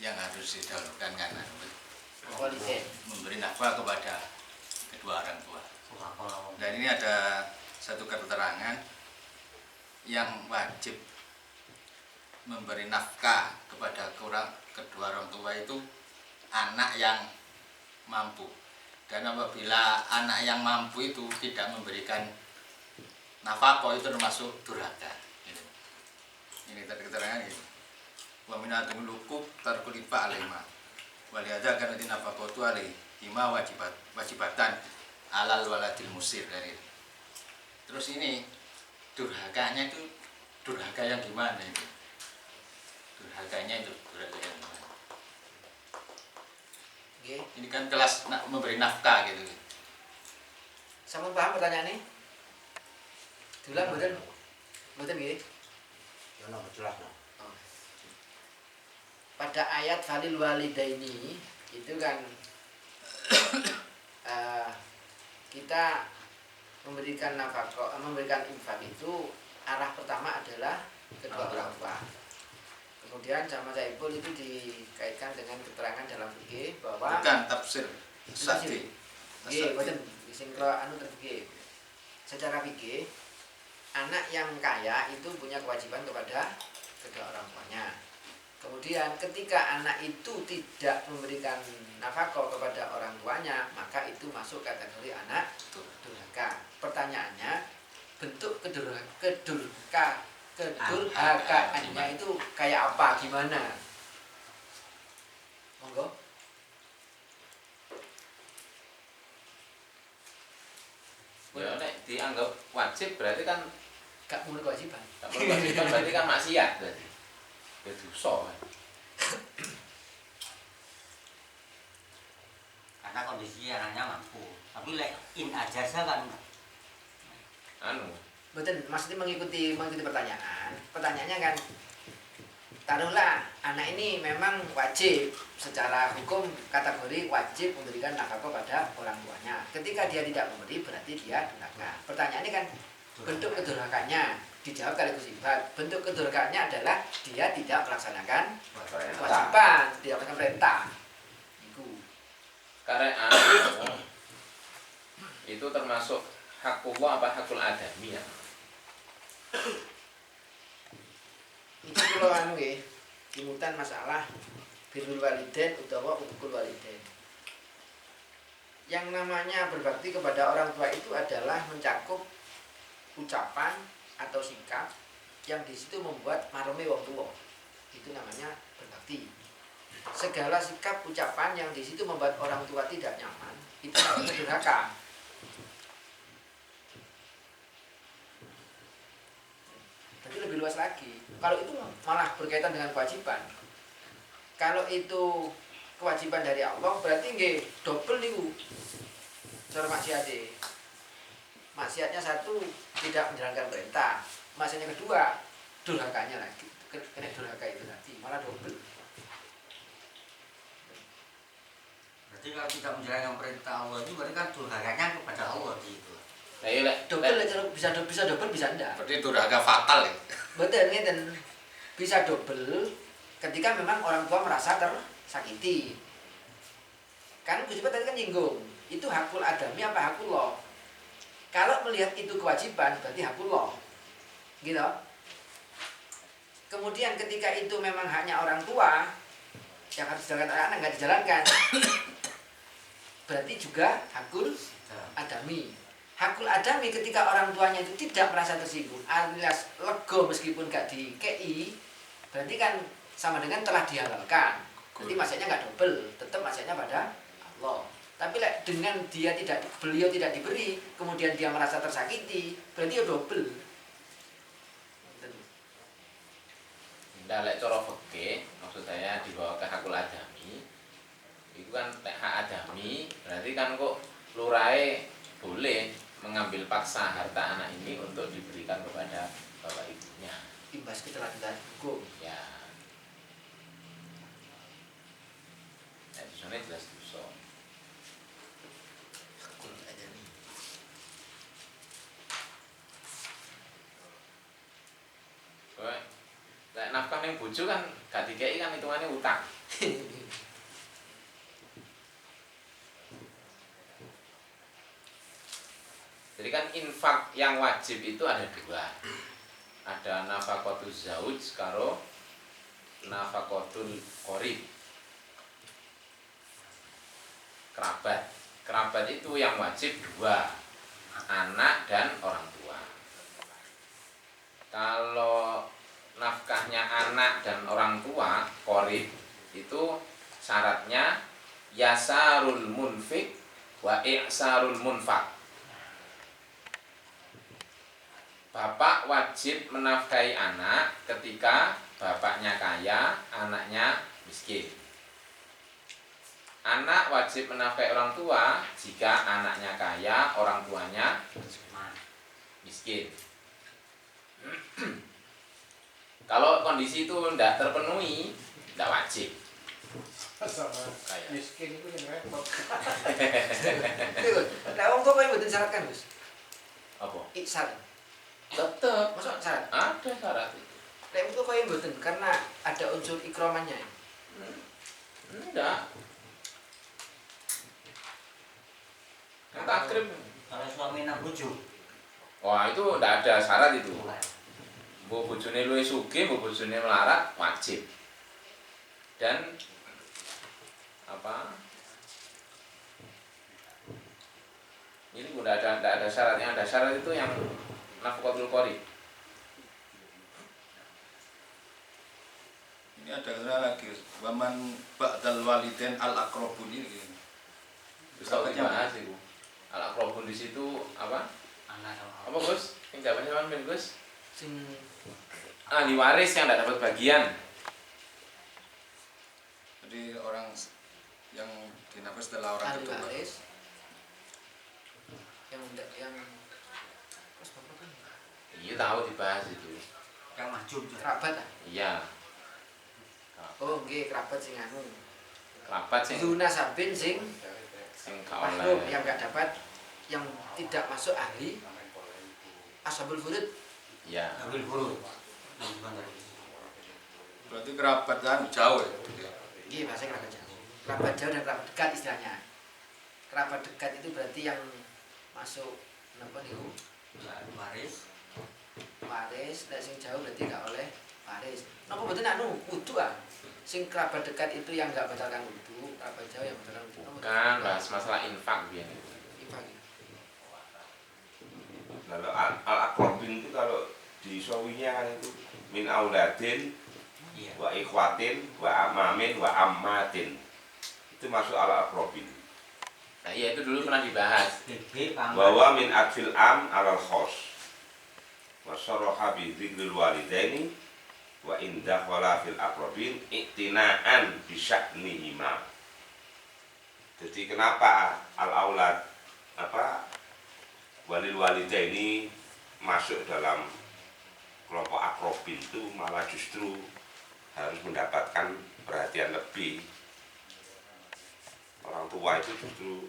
yang harus didahulukan kan Walidain. memberi nafkah kepada kedua orang tua. Dan ini ada satu keterangan yang wajib memberi nafkah kepada kedua orang tua itu anak yang mampu. Dan apabila anak yang mampu itu tidak memberikan nafkah itu termasuk durhaka. Ini tadi keterangan gitu. Wa minatul lukub tarkul ifa alaihima. Walihada kana dinafaqatu alaihima wajibatan alal waladil musir dari. Terus ini durhakanya itu durhaka yang gimana itu? Durhakanya itu durhaka yang gimana? Nggih. Ini kan kelas memberi nafkah gitu. Sampun paham pertanyaannya? Diulang mboten? Mboten nggih. Ya no jelas no. Pada ayat falil walidaini itu kan kita memberikan nafkah, memberikan infak itu arah pertama adalah kedua orang tua. Kemudian sama Saiful itu dikaitkan dengan keterangan dalam fikih bahwa Bukan tafsir Sa'di. nggih mboten sing kula anu terfikih. Secara fikih anak yang kaya itu punya kewajiban kepada kedua orang tuanya. Kemudian ketika anak itu tidak memberikan nafkah kepada orang tuanya, maka itu masuk kategori anak durhaka. Pertanyaannya, bentuk kedurhakaannya itu kayak apa, gimana? Monggo. Ya nek dianggap wajib berarti kan Gak punya kewajiban. gak perlu kewajiban berarti kan maksiat berarti. Ya dosa. Karena kondisi anaknya mampu. Tapi lek in ajasa kan Anu, Betul, maksudnya mengikuti pertanyaan. Pertanyaannya kan, taruhlah anak ini memang wajib secara hukum kategori wajib memberikan nafkah pada orang tuanya. Ketika dia tidak memberi berarti dia durhaka. Pertanyaannya kan bentuk kedurhakanya dijawab kali Gus Ibad. Bentuk kedurhakanya adalah dia tidak melaksanakan kewajiban, tidak melaksanakan perintah. karena itu termasuk hakullah apa hakul adami ya? Itu kalau anu nggih, limutan masalah birrul walidain utawa uqul walidain. Yang namanya berbakti kepada orang tua itu adalah mencakup ucapan atau sikap yang di situ membuat marome wong tua. Itu namanya berbakti. Segala sikap ucapan yang di situ membuat orang tua tidak nyaman, itu namanya durhaka. Tapi lebih luas lagi. Kalau itu malah berkaitan dengan kewajiban. Kalau itu kewajiban dari Allah, berarti nggih double niku. Cara maksiate. Maksiatnya satu, tidak menjalankan perintah. Maksiatnya kedua, durhakanya lagi. Kena durhaka itu nanti malah double. berarti kalau tidak menjalankan perintah Allah itu berarti kan durhakanya kepada Allah gitu. Nah, iya lek Double bisa double bisa enggak. Berarti durhaka fatal ya. Betul ngeten. Bisa double ketika memang orang tua merasa tersakiti. Kan Gus tadi kan nyinggung, itu hakul adami apa hakullah? Kalau melihat itu kewajiban berarti hakullah. Gitu. Kemudian ketika itu memang haknya orang tua yang harus dijalankan oleh anak nggak dijalankan, berarti juga hakul adami. Hakul adami ketika orang tuanya itu tidak merasa tersinggung, alias lego meskipun gak di KI, berarti kan sama dengan telah dihalalkan. Jadi maksudnya nggak double, tetap maksudnya pada Allah. Tapi dengan beliau tidak diberi, kemudian dia merasa tersakiti, berarti ya double. Ndak lek cara fikih, maksud saya dibawa ke hakul adami. Itu kan hak adami, berarti kan kok lurahe boleh mengambil paksa harta anak ini untuk diberikan kepada bapak ibunya. Imbas keteladanan hukum. Ya. Nah, itu sebenarnya jelas dosa. Hakul adami. Kowe lek nafkah ning bojo kan gak dikeki kan hitungane utang. Jadi kan infak yang wajib itu ada dua. Ada nafaqatul zauj karo nafaqatul qorib. Kerabat. Kerabat itu yang wajib dua, anak dan orang tua. Kalau nafkahnya anak dan orang tua, qorib, itu syaratnya yasarul munfik wa i'sarul munfak. Bapak wajib menafkahi anak ketika bapaknya kaya, anaknya miskin. Anak wajib menafkahi orang tua jika anaknya kaya, orang tuanya miskin. Kalau kondisi itu tidak terpenuhi, tidak wajib. Kayak. Miskin itu yang repot. Nah, wong tua kaya mboten syarat kan, Gus? Apa? Ihsan. Tetap Masuk syarat. ada syarat itu. Nek wong tua kaya mboten karena ada unsur ikromannya. Enggak. Yang takrib. Kalau suami nang bojo. Wah, itu tidak ada syarat itu. Mbok bojone luwih sugih, mbok bojone melarat, wajib. Dan apa? Ini udah ada syarat. Yang ada syarat itu yang nafaqatul qorib. Ini ada lagi, waman ba'dal walidain al aqrabun ini. Terus tahu dibahas itu. Al aqrabun di situ apa? Anak sama Apa Gus? Yang jawabannya apa Gus? Sing Ahli waris yang tidak dapat bagian. Jadi orang yang dinafas setelah orang ahli kedua. waris yang terus bapak kan Iya tahu dibahas itu. yang maju. kerabat ah. Iya. Oh, nggih kerabat sing anu. Kerabat sing Zuna sabin sing gak mahrum oleh. yang enggak dapat, yang tidak masuk ahli ashabul furud. Iya. Ambil buru. Berarti kerabat kan jauh ya. Nggih, bahasa kerabat jauh. Kerabat jauh dan kerabat dekat istilahnya. Kerabat dekat itu berarti yang masuk napa niku? Waris. Waris, nek sing jauh berarti enggak oleh waris. Napa mboten anu wudu ah? Sing kerabat dekat itu yang enggak batalkan wudu, kerabat jauh yang batalkan wudu. Kan bahas masalah infak biar. Lalu al-aqrabin itu kalau di sawinya kan itu min auladin Iya. wa ikhwatin wa amamin wa ammatin. Itu masuk al-aqrabin. Nah iya itu dulu pernah dibahas. Gede paman. Bahwa min adfil am alal khos. Wa saraha bi dzikril walidaini wa indah wala fil aqrabin iktinaan bi sya'nihima. Jadi kenapa al-aulad apa walil walidaini masuk dalam kelompok akrobin itu malah justru harus mendapatkan perhatian lebih. Orang tua itu justru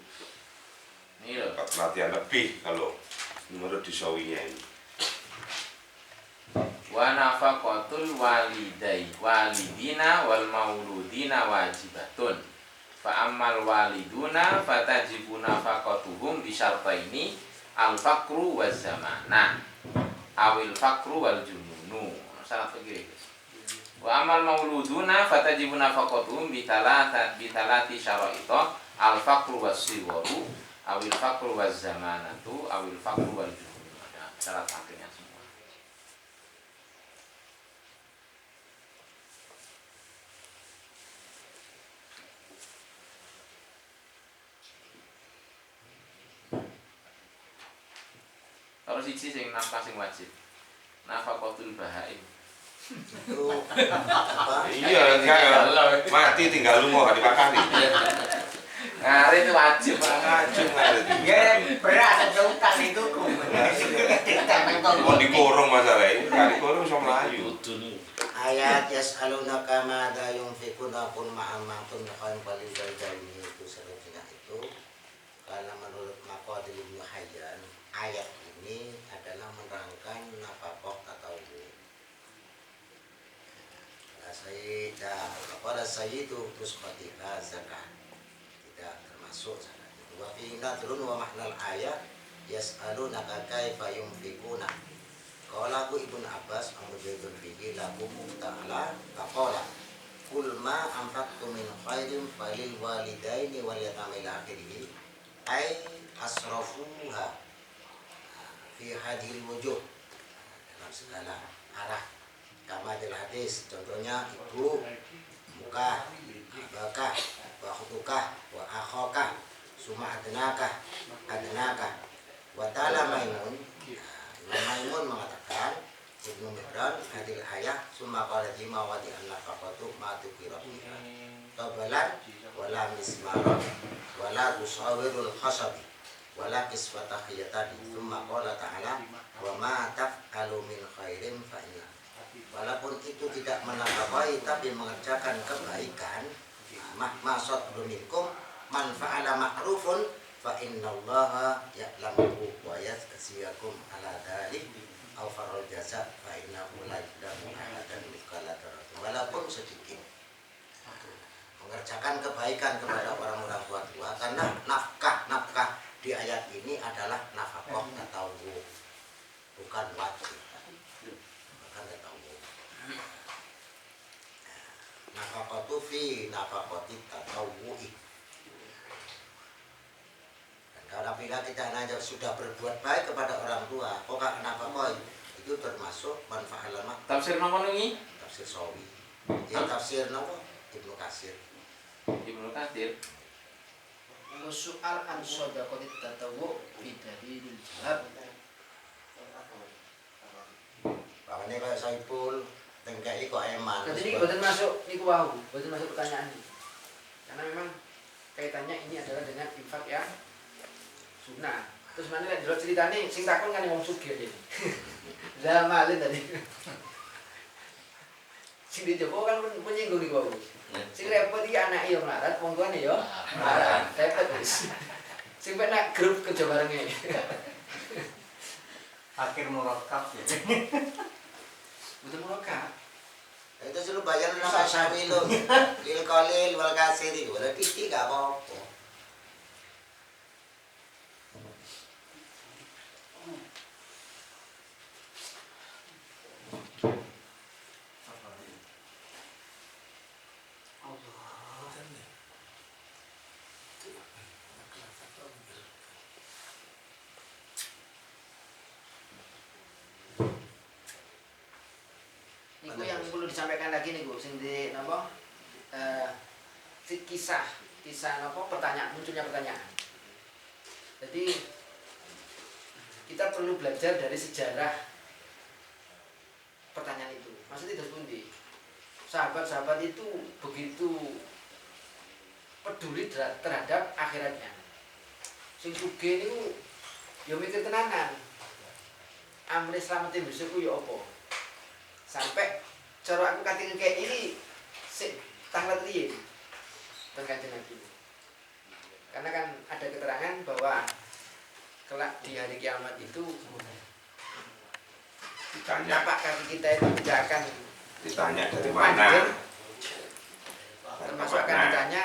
Ini loh. dapat perhatian lebih kalau menurut disawinya ini. Wa nafaqatul walidina wal mauludina wajibatun. Fa ammal waliduna fatajibu nafaqatuhum bi syartaini al-faqru waz zamana awil faqru wal jununu. Syarat fikih. Wa amal mauluduna fatajibu nafaqatuhum bi talati syaraita al-faqru was siwaru awil faqru waz zamanatu awil faqru wal jununu. Ada syarat akhirnya semua. Ono siji sing nafkah sing wajib. Nafaqatul bahaim. Itu apa? Iya, enggak. Mati tinggal lunga di pakani. Ngarit itu wajib. Wajib ngarit. Ya berat ada utang itu Mau dikurung masalahnya, nggak dikurung sama Melayu. Ayat yas'alunaka madza yunfikuna qul ma'amatun khain qalil ini itu seterusnya itu karena menurut Maqadir Ibnu Hayyan ayat ini adalah menerangkan nafkah tatawwu. Pada sayyidu tusqatika zakat tidak termasuk zakat itu. Wa fi nadrun wa maknal ayat yas'alunaka kaifa yunfikuna. Qala Ibnu Abbas amrul fihi lakum ta'ala faqala kul ma anfaqtum min khairin falil walidaini wal yatama ila akhirih ay asrafuha fi hadhil wujuh dalam segala arah kama dalam hadis contohnya ibu muka abakah wa khutukah wa akhokah suma adnakah wa ta'ala Maimun mengatakan Ibnu Mihran hadil ayat summa qala jima wa di an-nafaqatu ma tuqira tabalan wala mismaran wala tusawirul khasabi wala kisfata khiyatani summa qala ta'ala wa ma taf'alu min khairin fa inna. Walaupun itu tidak menafkahi tapi mengerjakan kebaikan maksud minkum man fa'ala ma'rufun fa innallaha ya'lamu wa yas'asiyakum ala dzalik aw farul jaza fa innahu la yaqdamu ahadan mithqala dzarratin walaupun sedikit. Mengerjakan kebaikan kepada orang-orang tua karena nafkah di ayat ini adalah nafkah tatawwu bukan wajib. Bukan tatawwu. Nafaqatu fi nafaqati tatawwu'i. Kalau bila kita hanya sudah berbuat baik kepada orang tua, kok kenapa kok itu termasuk manfaat lama? Tafsir napa nungi? Tafsir Sawi. Ya tafsir napa? Ibnu Katsir. Ibnu Katsir. Soal an shadaqatit tatawwu fi dalilil jihad. Bahkan kayak Saiful tengkai kok eman. Jadi ini betul masuk niku wau, betul masuk pertanyaan ini. Karena memang kaitannya ini adalah dengan infak yang sunnah. Terus mana lihat dulu ceritanya sing takon kan wong sugih iki. Zamalin tadi. Sing dijopo kan menyinggung iki wau. Sing repot iki anake yo melarat, wong tuane yo melarat. Repot wis. Sing penak grup kerja barenge. akhir murakab ya. Betul murakab. Itu suruh bayar nama Syamilun. Lil qalil wal kasir itu. Berarti tidak apa-apa. Niku yang perlu disampaikan lagi nih Bu, sing di napa? Kisah napa munculnya pertanyaan. Jadi kita perlu belajar dari sejarah pertanyaan itu. Maksudnya itu pundi? Sahabat-sahabat itu begitu peduli terhadap akhiratnya. Sing sugih niku ya mikir tenanan. Amri slamatin besok ku ya apa? Sampai cara aku kating kayak ini sik tanglet riyin teng Kanjeng Nabi. Karena kan ada keterangan bahwa kelak di hari kiamat itu Ditanya, tapak kaki kita itu tidak akan ditanya dari panjang. mana? Termasuk akan ditanya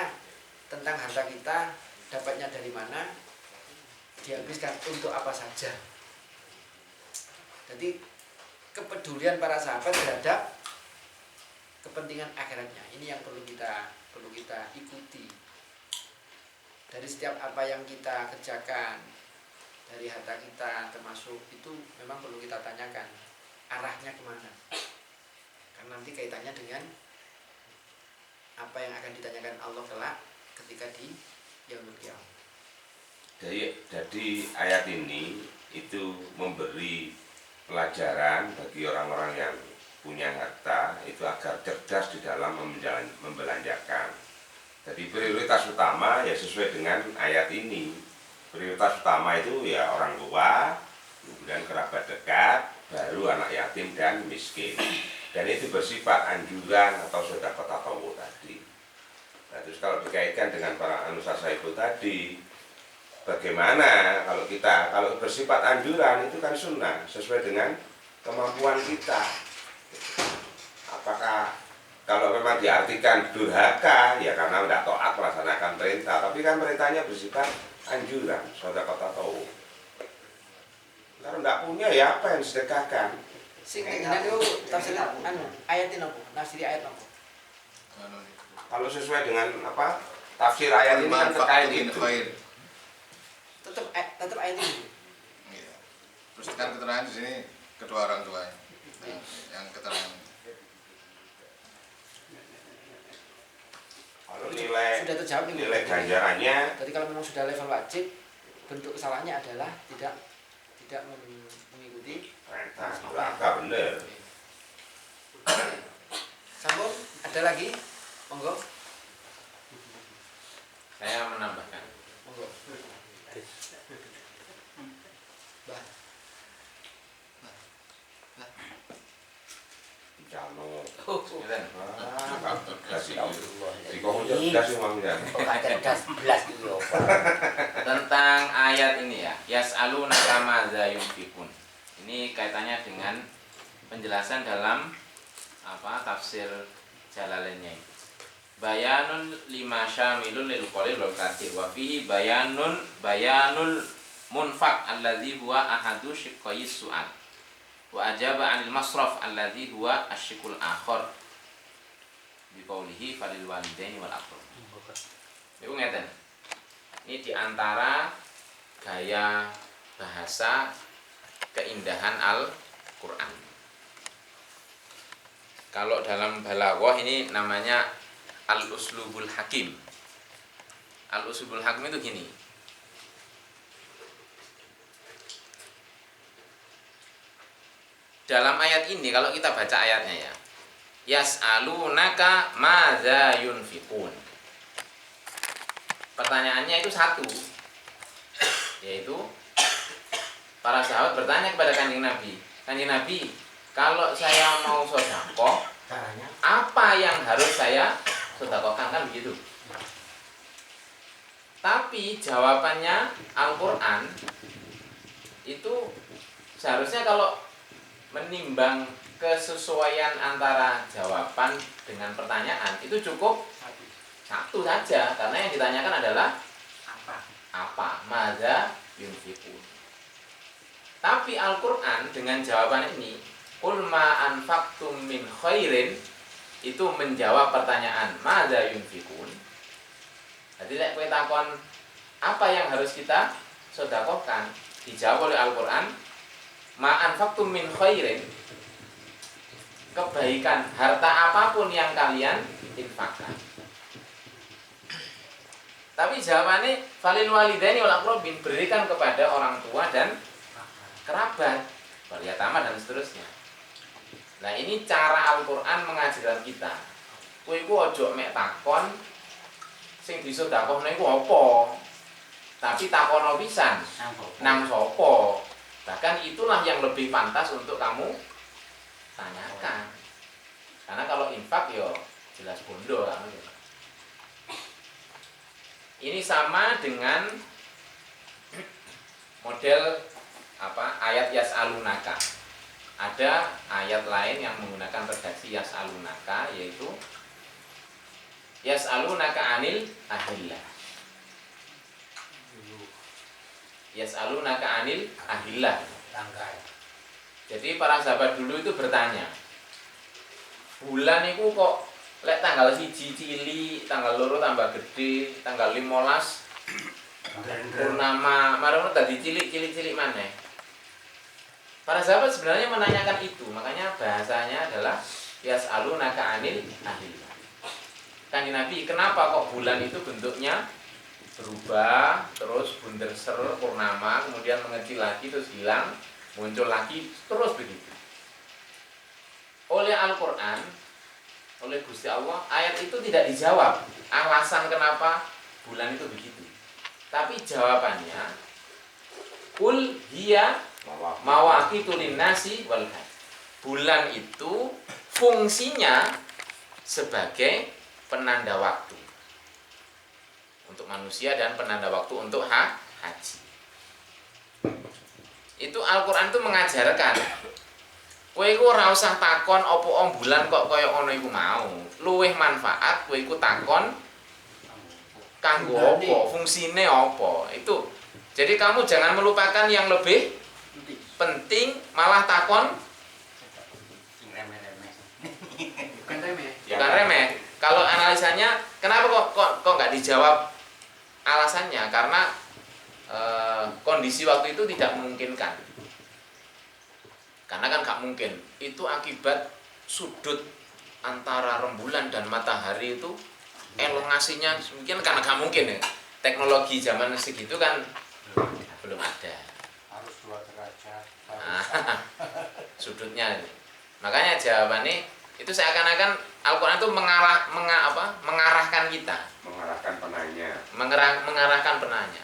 tentang harta kita dapatnya dari mana, dihabiskan untuk apa saja. Jadi kepedulian para sahabat terhadap kepentingan akhiratnya ini yang perlu kita ikuti dari setiap apa yang kita kerjakan, dari harta kita termasuk itu memang perlu kita tanyakan arahnya kemana, karena nanti kaitannya dengan apa yang akan ditanyakan Allah kelak ketika di yaumul qiyamah. Jadi ayat ini itu memberi pelajaran bagi orang-orang yang punya harta itu agar cerdas di dalam membelanjakan. Jadi prioritas utama ya sesuai dengan ayat ini. Prioritas utama itu ya orang tua, kemudian kerabat dekat, baru anak yatim dan miskin. Dan itu bersifat anjuran atau sedekah tatawwu tadi. Nah, terus kalau dikaitkan dengan para anusasa itu tadi, bagaimana kalau bersifat anjuran itu kan sunnah sesuai dengan kemampuan kita. Apakah kalau memang diartikan durhaka ya karena tidak taat melaksanakan perintah, tapi kan perintahnya bersifat anjuran, sedekah tatawwu. Kalau tidak punya ya apa yang disedekahkan? Sing jenengan itu tafsir ayat ini apa? Nafsiri ayat apa? Kalau sesuai dengan apa tafsir ayat ini kan terkait itu. Tetap ayat ini. Iya. Terus kan keterangan di sini kedua orang tuanya. Yang keterangan. Kalau nilai Sudah terjawab nih. nilai ganjarannya Jadi kalau memang sudah level wajib, bentuk kesalahannya adalah tidak mengikuti perintah durhaka bener. Sambung, ada lagi? Monggo. Saya menambahkan. Monggo. Jano. Ngeten. Kasih di kau cerdas sih mamnya. cerdas belas itu Tentang ayat ini ya, yas'alunaka madza yunfiqun. Ini kaitannya dengan penjelasan dalam tafsir Jalalainnya. Bayanun lima syamilun lil qalil wal katsir wa fihi bayanul munfaq alladzi huwa ahadu shiqqais su'al wa ajaba 'anil masraf alladzi huwa asyiqul akhar biqaulihi falil walidaini wal aqrab. Iku ngeten. Ini diantara gaya bahasa keindahan Al-Quran. Kalau dalam balaghah ini namanya al-uslubul hakim. Al-uslubul hakim itu gini. Dalam ayat ini kalau kita baca ayatnya ya, yas'alunaka madza yunfiqun. Pertanyaannya itu satu, yaitu para sahabat bertanya kepada Kanjeng Nabi, Kanjeng Nabi, kalau saya mau sedekah, apa yang harus saya sedekahkan, kan begitu. Tapi jawabannya Al-Quran itu seharusnya kalau menimbang kesesuaian antara jawaban dengan pertanyaan itu cukup satu saja, karena yang ditanyakan adalah apa madza yunfiqun. Tapi Al-Quran dengan jawaban ini, qul ma anfaqtum min khairin, itu menjawab pertanyaan madza yunfiqun. Jadi lek kowe takon apa yang harus kita sedekahkan, dijawab oleh Al-Quran, ma anfaqtum min khairin, kebaikan harta apapun yang kalian infakkan. Tapi jawabannya falil walidaini wal aqrabin, berikan kepada orang tua dan kerabat, wal yatama dan seterusnya. Nah, ini cara Al-Qur'an mengajarkan kita. Kowe iku aja mek takon sing disedekahno iku apa. Tapi takono pisan nang sapa. Bahkan itulah yang lebih pantas untuk kamu tanyakan. Karena kalau infak yo jelas bondo lah. Ini sama dengan model ayat yas'alunaka. Ada ayat lain yang menggunakan redaksi yas'alunaka, yaitu yas'alunaka anil ahillah. Yas'alunaka anil ahillah. Jadi para sahabat dulu itu bertanya, bulan itu kok lek tanggal 1 cili, tanggal 2 tambah gede, tanggal 15 purnama, marono tadi cilik maneh. Para sahabat sebenarnya menanyakan itu, makanya bahasanya adalah yas'alunaka anil ahillah. Kanjeng Nabi, kenapa kok bulan itu bentuknya berubah, terus bunderser purnama, kemudian mengecil lagi terus hilang, muncul lagi, terus begitu. Oleh Al-Quran, oleh Gusti Allah, ayat itu tidak dijawab alasan kenapa bulan itu begitu. Tapi jawabannya, kul hiya mawaqitu linnasi wal hajj. Bulan itu fungsinya sebagai penanda waktu untuk manusia dan penanda waktu untuk haji. Itu Al-Quran itu mengajarkan. Kowe iku ora usah takon apa bulan kok kaya ngono iku mau. Luwih manfaat kowe iku takon kanggo apa, fungsine apa. Itu. Jadi kamu jangan melupakan yang lebih penting, malah takon Bukan remeh. bukan remeh. Kalau analisanya, kenapa kok nggak dijawab alasannya? Karena kondisi waktu itu tidak memungkinkan. Karena kan nggak mungkin. Itu akibat sudut antara rembulan dan matahari itu elongasinya mungkin karena nggak mungkin ya. Teknologi zaman segitu kan belum ada. Harus 2 derajat. Sudutnya. Makanya jawabannya itu seakan-akan Al-Quran itu mengarahkan kita, mengarahkan penanya. mengarahkan penanya.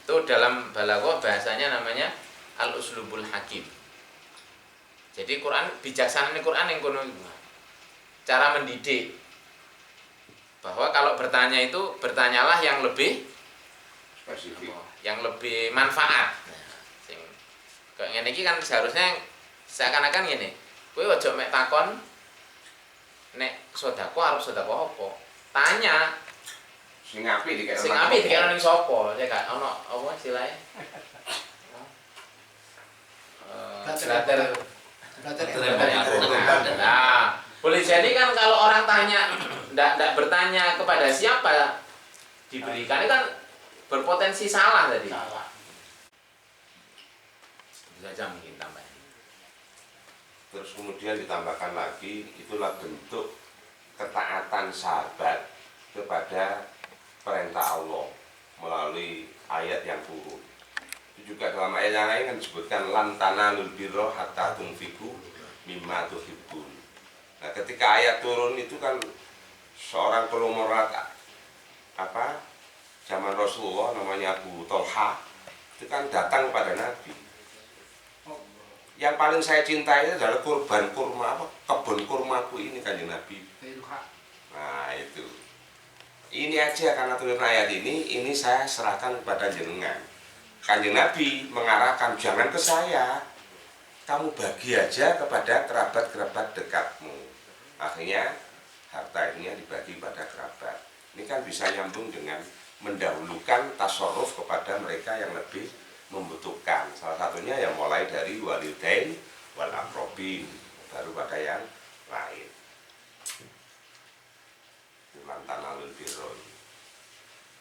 Itu dalam balaghah bahasanya namanya al-uslubul hakim. Jadi Quran bijaksana Quran yang kono cara mendidik. Bahwa kalau bertanya itu bertanyalah yang lebih Spesifik. yang lebih manfaat. Kayak ngene iki kan seharusnya seakan-akan gini. Kowe ojo mek takon nek sedekah arep sedekah apa? Tanya Sing apik dikene. sing apik dikene ning sapa? Ya gak ono apa istilahnya? Nah, boleh jadi kan kalau orang tanya ndak bertanya kepada siapa diberikan itu kan berpotensi salah tadi. Bisa jam mungkin tambah. Terus kemudian ditambahkan lagi, itulah bentuk ketaatan sahabat kepada perintah Allah melalui ayat yang turun. Itu juga dalam ayat yang lain kan disebutkan lan tanalul birra hatta tunfiqu mimma tuhibbun. Nah, ketika ayat turun itu kan seorang konglomerat zaman Rasulullah namanya Abu Thalha itu kan datang kepada Nabi. Yang paling saya cintai adalah kurban kurma kebun kurmaku ini Kanjeng Nabi. Nah itu. Ini aja karena turun ayat ini saya serahkan kepada jenengan. Kanjeng Nabi mengarahkan jangan ke saya. Kamu bagi aja kepada kerabat-kerabat dekatmu. Akhirnya harta ini dibagi pada kerabat. Ini kan bisa nyambung dengan mendahulukan tasarruf kepada mereka yang lebih membutuhkan. Salah satunya yang mulai dari walidain wal aqrabin baru pada yang lain. Mantan alul birron.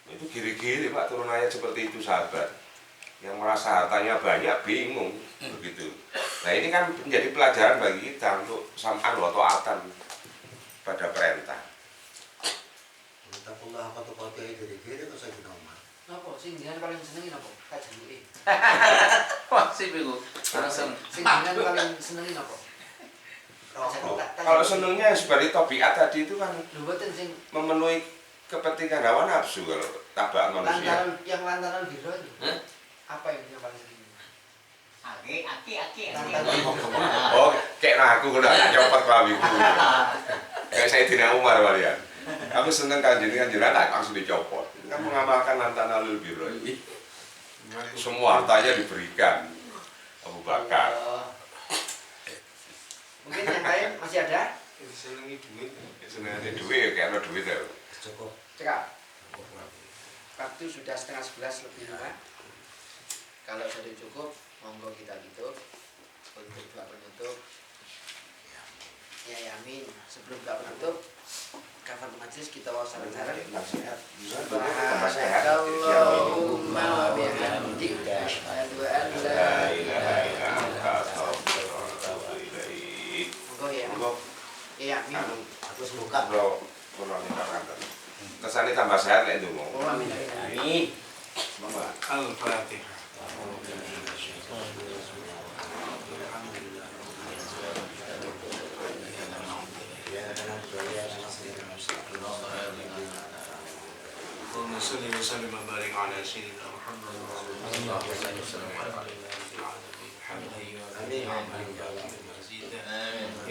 Itu giri-giri Pak turun ayat seperti itu sahabat. Yang merasa hartanya banyak bingung begitu. Nah ini kan menjadi pelajaran bagi kita untuk sam'an wa ta'atan pada perintah. Takullah apa tuh kau giri-giri atau saya guna omah? Napa sing jenengan paling senengi napa? Kajaluke. Wah, sip iku. Langsung. Sing jenengan paling senengi napa? Kalau senengnya seperti tabiat tadi itu kan Lho mboten sing memenuhi kepentingan hawa nafsu kalau tabaan manusia. lantaran biro itu. Apa yang paling senengi? Aki. Oh, kayak aku udah copot kelawiku. Kayak saya Dina Umar walian. Aku seneng kanjeng tak langsung dicopot. Kan mengamalkan lantana lil biro. Semua hartanya diberikan Abu Bakar. Mungkin yang lain masih ada? Senengi duit. Senengnya duit kayak ada duit ya. Cukup. Cekap. Waktu sudah 10:30 lebih 5. Kalau sudah cukup, monggo kita tutup untuk doa penutup. Ya amin. Sebelum doa penutup, kafan majelis kita wawancara Tetap sehat. Subhanallahumma wa bihamdika asyhadu an la ilaha illa anta astaghfiruka wa atubu ilaik. Monggo ya. Monggo. Iya, amin. Aku semoga Bro, kalau kita kantor. Kesannya tambah sehat lek ndonga. Amin. Al-Fatihah. اللهم صل وسلم وبارك على سيدنا محمد وعلى اله وصحبه العالمين حمدا يوافي نعمه مزيدا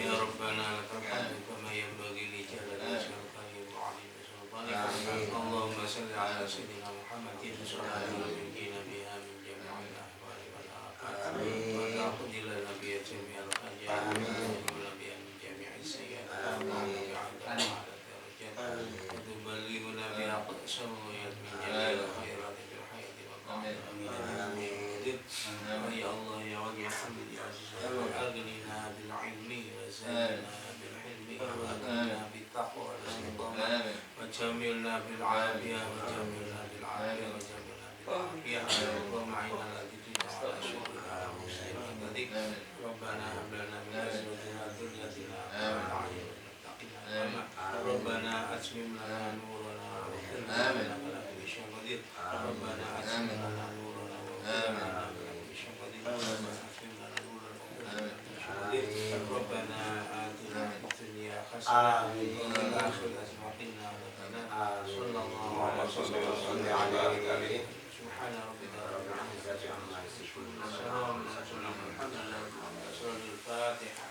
يا ربنا لك الحمد كما ينبغي لجلال وجهك وعظيم سلطانك اللهم صل على سيدنا محمد صلى نجينا بها من جميع الاحوال والافات وتاخذ لنا بها جميع الحاجات وتجعلنا بها من جميع السيئات وتجعلنا على درجات وتبلغنا بها اقصى الغايات من جميع الخيرات في الحياه والموت يا الله يا ولي الحمد يا عزيز اغننا بالعلم وزينا بالحلم واغننا بالتقوى والاستقامه وجملنا بالعافيه وجملنا بالعافيه وجملنا بالعافيه ومعنا على ذكرك وعلى شكرك وحسن عبادك ربنا هب لنا من ازواجنا وذريتنا قرة اعين واتقنا ربنا اتمم لنا نورنا واغفر لنا ولا كل شيء قدير ربنا اتمم لنا نورنا واغفر لنا ولا كل شيء قدير ربنا اتمم لنا نورنا واغفر لنا ولا كل شيء قدير ربنا آتنا في الدنيا حسنة وفي الآخرة وقنا عذاب النار صلى الله عليه وسلم سبحان ربك رب العزة عما يصفون وسلام على الحمد لله رب العالمين. الفاتحة.